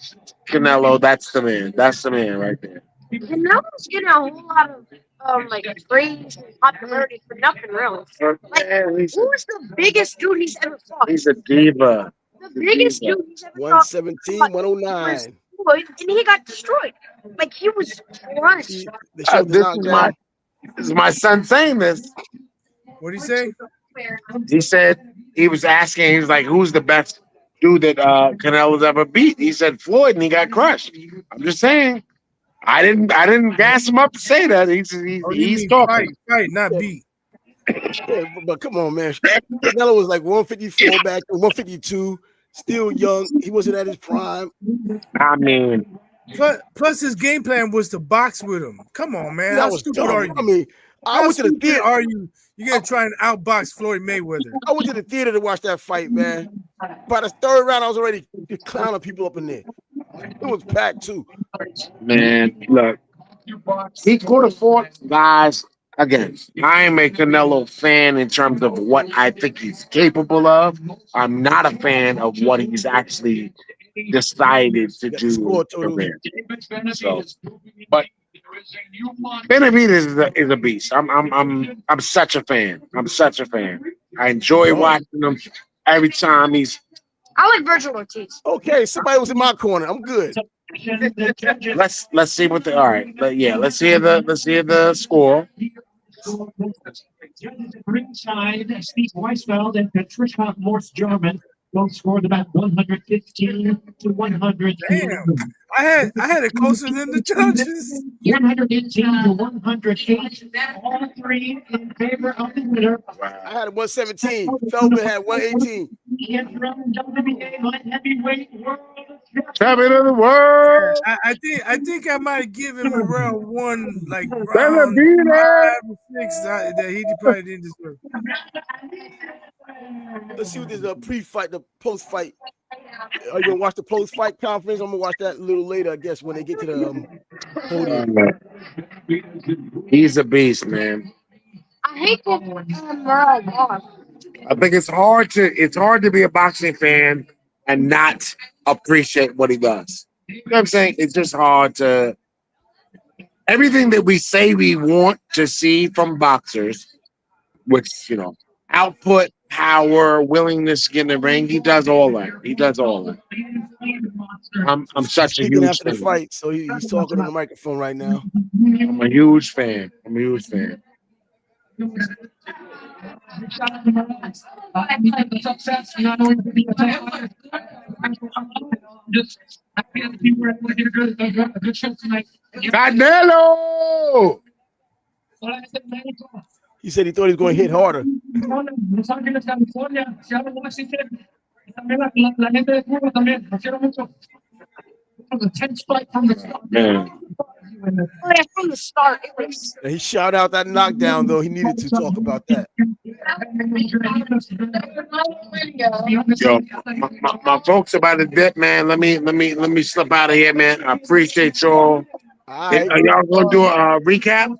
Canelo. That's the man. That's the man right there. Canelo's getting a whole lot of like praise and popularity for nothing, really. Like, Man, who was the biggest dude he's ever fought? he's a diva. The biggest dude he's ever fought. 117, 109. And he got destroyed. Like he was crushed. See, they showed the This is my son saying this. What did he say? He said he was asking. He was like, "Who's the best dude that Canelo's ever beat?" He said Floyd, and he got crushed. I'm just saying. I didn't gas him up to say that. He's talking. Fight, not beat. Yeah, but come on, man. Canelo was like 154 back, 152, still young. He wasn't at his prime. I mean, Plus his game plan was to box with him. Come on, man. That How was stupid dumb. are you? I mean, I went to the theater. Are you? You're gonna try and outbox Floyd Mayweather. I went to the theater to watch that fight, man. By the third round, I was already clowning people up in there. It was packed too. man, look, he could have fought guys. Again, I am a Canelo fan in terms of what I think he's capable of. I'm not a fan of what he's actually decided to do. So, but Benavidez is a beast. I'm such a fan. I'm such a fan. I enjoy watching him every time he's. I like Virgil Ortiz. Okay, somebody was in my corner. I'm good. Let's see what the all right. But yeah, let's hear the score. Ringside, Steve Weisfeld and Patricia Morse German both scored about 115 to 100. Damn, I had it closer than the judges. 118 to 108. All three in favor of the winner. I had 117. Feldman had 118. from WBA light heavyweight world Champion of the world. I think I might give him Morrell one like round Benavidez. 5 or 6 that he probably didn't deserve. Let's see what this pre-fight, the post-fight. Are you gonna watch the post-fight conference? I'm gonna watch that a little later, I guess, when they get to the podium. He's a beast, man. I hate that Morrell lost. I think it's hard to be a boxing fan and not appreciate what he does. You know what I'm saying? It's just hard to everything that we say we want to see from boxers, which output, power, willingness to get in the ring. He does all that. He does all that. I'm such a Speaking huge after the fan. fight, so he's talking on the microphone right now. I'm a huge fan. Canelo! He said he thought he was going to hit harder. Man. Oh, yeah, from the start, it was. And he shout out that knockdown, though. He needed to talk about that. Yo, my folks about to dip, man. Let me slip out of here, man. I appreciate y'all. All right. Are y'all gonna do a recap?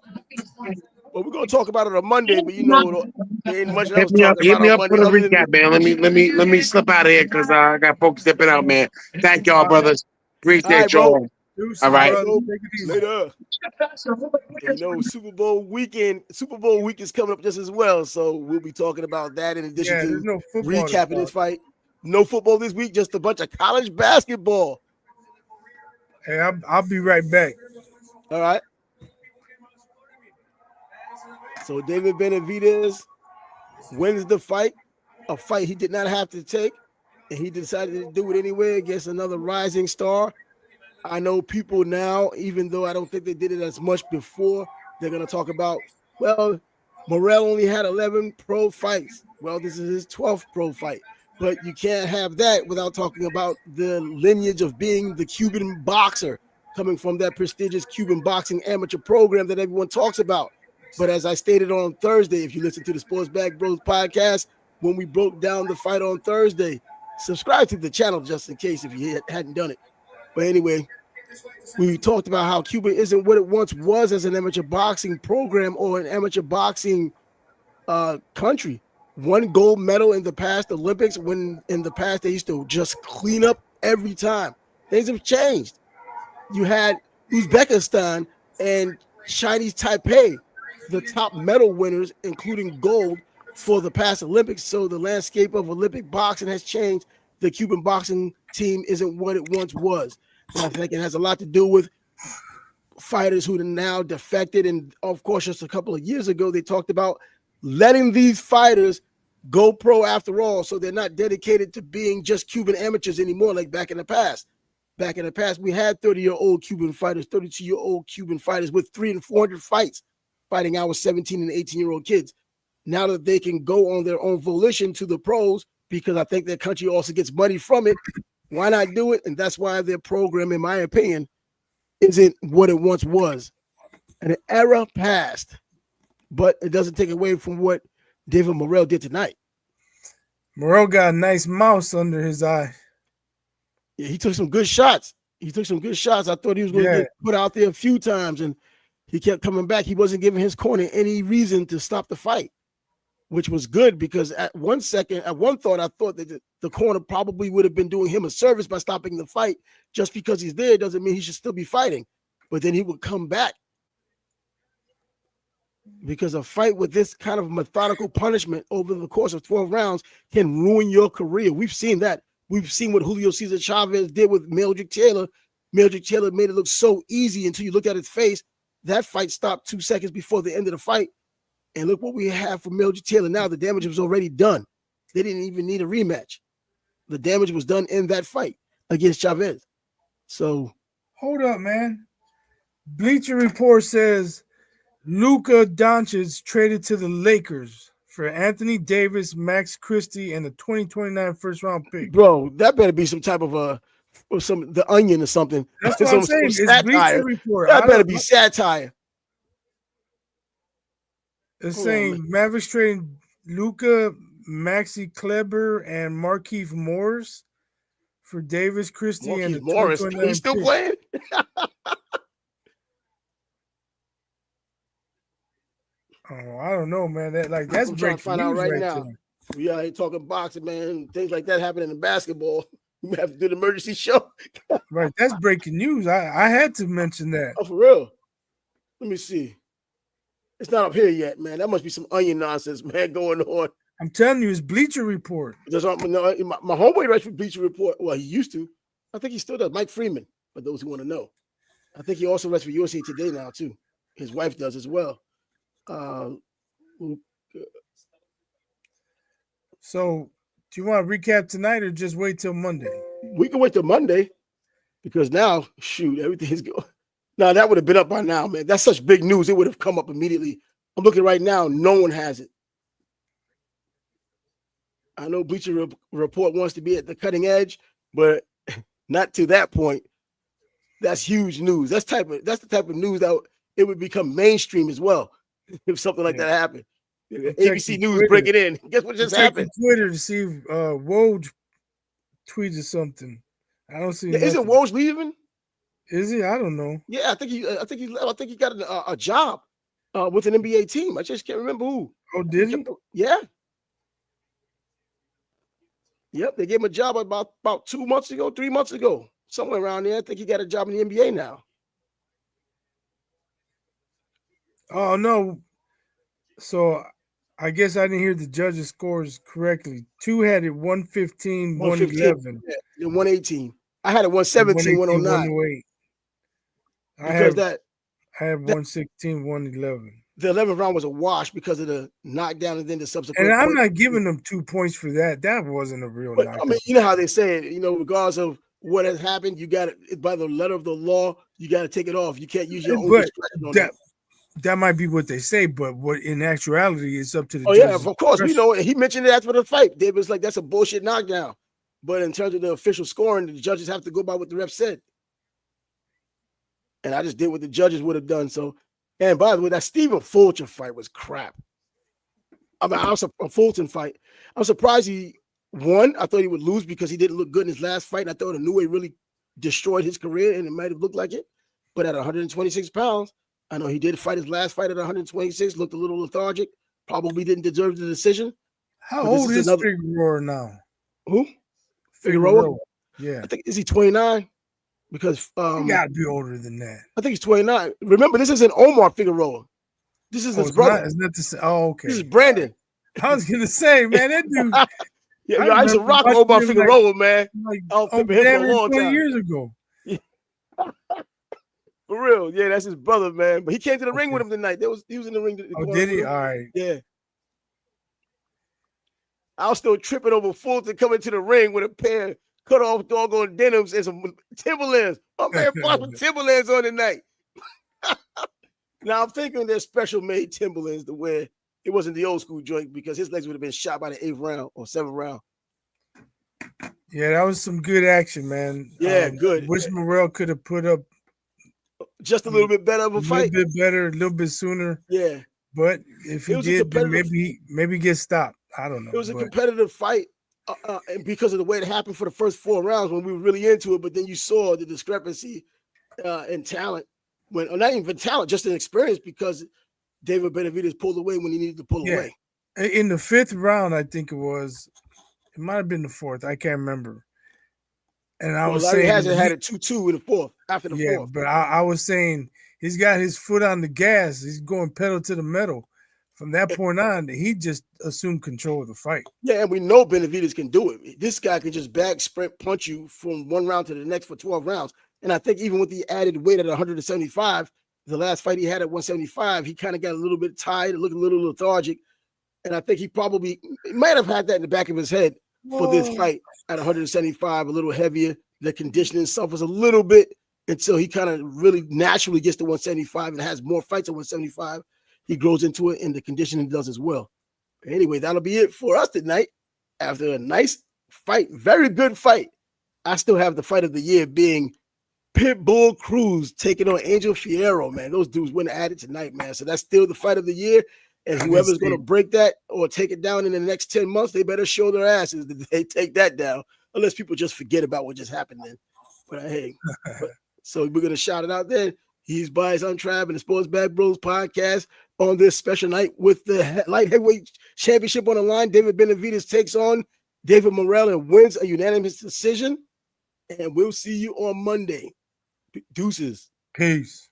Well, we're gonna talk about it on Monday, but there ain't much else Hit me up talking about on Monday. for the recap, man. Let me slip out of here because I got folks dipping out, man. Thank y'all, brothers. Appreciate y'all. All right, bro. Later. Super Bowl week is coming up just as well, so we'll be talking about that in addition to recapping this fight. No football this week, just a bunch of college basketball. Hey, I'll be right back. All right. So David Benavidez wins the fight, a fight he did not have to take, and he decided to do it anyway against another rising star. I know people now, even though I don't think they did it as much before, they're going to talk about, well, Morrell only had 11 pro fights. Well, this is his 12th pro fight. But you can't have that without talking about the lineage of being the Cuban boxer, coming from that prestigious Cuban boxing amateur program that everyone talks about. But as I stated on Thursday, if you listen to the Sports Bag Bros podcast, when we broke down the fight on Thursday, subscribe to the channel just in case if you hadn't done it. But anyway, we talked about how Cuba isn't what it once was as an amateur boxing program or an amateur boxing country. One gold medal in the past Olympics, when in the past they used to just clean up every time. Things have changed. You had Uzbekistan and Chinese Taipei, the top medal winners, including gold for the past Olympics. So the landscape of Olympic boxing has changed. The Cuban boxing team isn't what it once was. And I think it has a lot to do with fighters who are now defected. And of course, just a couple of years ago, they talked about letting these fighters go pro after all. So they're not dedicated to being just Cuban amateurs anymore, like back in the past. Back in the past, we had 30-year-old Cuban fighters, 32-year-old Cuban fighters with 300 and 400 fights fighting our 17 and 18-year-old kids. Now that they can go on their own volition to the pros, because I think their country also gets money from it, why not do it? And that's why their program, in my opinion, isn't what it once was. An era passed, but it doesn't take away from what David Morrell did tonight. Morrell got a nice mouse under his eye. Yeah, he took some good shots. I thought he was going to get put out there a few times, and he kept coming back. He wasn't giving his corner any reason to stop the fight, which was good because at one thought, I thought that the corner probably would have been doing him a service by stopping the fight. Just because he's there doesn't mean he should still be fighting. But then he would come back. Because a fight with this kind of methodical punishment over the course of 12 rounds can ruin your career. We've seen that. We've seen what Julio Cesar Chavez did with Mildred Taylor. Mildred Taylor made it look so easy until you looked at his face. That fight stopped 2 seconds before the end of the fight. And look what we have for Mildred Taylor now. The damage was already done. They didn't even need a rematch. The damage was done in that fight against Chavez. So hold up, man. Bleacher Report says Luka Doncic traded to the Lakers for Anthony Davis, Max Christie, and the 2029 first-round pick. Bro, that better be some type of the Onion or something. That's what I'm saying. It's Bleacher Report. That better be satire. It's saying Mavericks trading Luka, Maxi Kleber, and Markieff Morris for Davis, Christie, and the Morris. He's still playing? Oh, I don't know, man. That's breaking news right now. We ain't talking boxing, man. Things like that happen in basketball. We have to do the emergency show. Right, that's breaking news. I had to mention that. Oh, for real? Let me see. It's not up here yet, man. That must be some Onion nonsense, man, going on. I'm telling you, it's Bleacher Report. My homeboy writes for Bleacher Report. Well, he used to. I think he still does. Mike Freeman, for those who want to know. I think he also writes for USA Today now, too. His wife does as well. So, do you want to recap tonight or just wait till Monday? We can wait till Monday because now, shoot, everything's going. Now, that would have been up by now, man. That's such big news. It would have come up immediately. I'm looking right now. No one has it. I know Bleacher Report wants to be at the cutting edge, but not to that point. That's huge news. That's the type of news that it would become mainstream as well if something like that happened. ABC News break it in. Guess what just happened? Twitter to see if Woj tweeted something. I don't see. Is it Woj leaving? Is he? I don't know. Yeah, I think he got a job with an NBA team. I just can't remember who. Oh, did he? Yeah. Yep, they gave him a job about 2 months ago, 3 months ago, somewhere around there. I think he got a job in the NBA now. Oh no! So I guess I didn't hear the judges' scores correctly. Two had it 115, 111, and 118. I had it 117, 109. I had 116, 111. The 11th round was a wash because of the knockdown and then the subsequent. And I'm not giving them 2 points for that. That wasn't a real knockdown. I mean, you know how they say it, regardless of what has happened, you got it by the letter of the law, you got to take it off. You can't use your own discretion on that. That might be what they say, but what in actuality it's up to the judges. Yeah, of course. We know he mentioned it after the fight. David was like, that's a bullshit knockdown. But in terms of the official scoring, the judges have to go by what the ref said. And I just did what the judges would have done. So, and by the way, that Stephen Fulton fight was crap. I mean, a Fulton fight. I'm surprised he won. I thought he would lose because he didn't look good in his last fight. And I thought Inoue really destroyed his career, and it might have looked like it. But at 126 pounds, I know he did fight his last fight at 126, looked a little lethargic, probably didn't deserve the decision. How old is Figueroa now? Who? Figueroa? Yeah. I think, is he 29? Because he got to be older than that. I think he's 29. Remember, this isn't Omar Figueroa. This is his brother. It's not the same. Oh, okay. This is Brandon. I was going to say, man, that dude. I used to rock Omar Figueroa, man. For a long time. 20 years ago. For real, yeah, that's his brother, man. But he came to the ring with him tonight. He was in the ring. Did he? All right. Yeah. I was still tripping over Fulton coming to the ring with a pair of cut off doggone denims and some Timberlands. Oh man, bought some Timberlands on tonight. Now I'm thinking they're special made Timberlands to wear. It wasn't the old school joint because his legs would have been shot by the 8th round or 7th round. Yeah, that was some good action, man. Yeah, good. Wish Morrell could have put up just a little bit better of a fight. A little bit better, a little bit sooner. Yeah. But if he did, then maybe get stopped. I don't know. It was a competitive fight and because of the way it happened for the first 4 rounds when we were really into it. But then you saw the discrepancy in talent. Or not even talent, just in experience because David Benavidez pulled away when he needed to pull away. In the 5th round, I think it was. It might have been the 4th. I can't remember. And I was saying hasn't had it 2-2 in the 4th after the 4th. Yeah, but I was saying he's got his foot on the gas. He's going pedal to the metal. From that point on, he just assumed control of the fight. Yeah, and we know Benavidez can do it. This guy can just bag, sprint, punch you from one round to the next for 12 rounds. And I think even with the added weight at 175, the last fight he had at 175, he kind of got a little bit tired, looked a little lethargic. And I think he might have had that in the back of his head for this fight at 175, a little heavier. The conditioning suffers a little bit until he kind of really naturally gets to 175 and has more fights at 175. He grows into it, and the conditioning does as well. Anyway, that'll be it for us tonight. After a nice fight, very good fight. I still have the fight of the year being Pitbull Cruz taking on Angel Fierro, man. Those dudes went at it tonight, man. So that's still the fight of the year. And whoever's going to break that or take it down in the next 10 months, they better show their asses that they take that down, unless people just forget about what just happened then. But hey, so we're going to shout it out there. He's by his own Trav and the Sports Bag Bros podcast on this special night with the light heavyweight championship on the line. David Benavidez takes on David Morrell and wins a unanimous decision. And we'll see you on Monday. Deuces. Peace.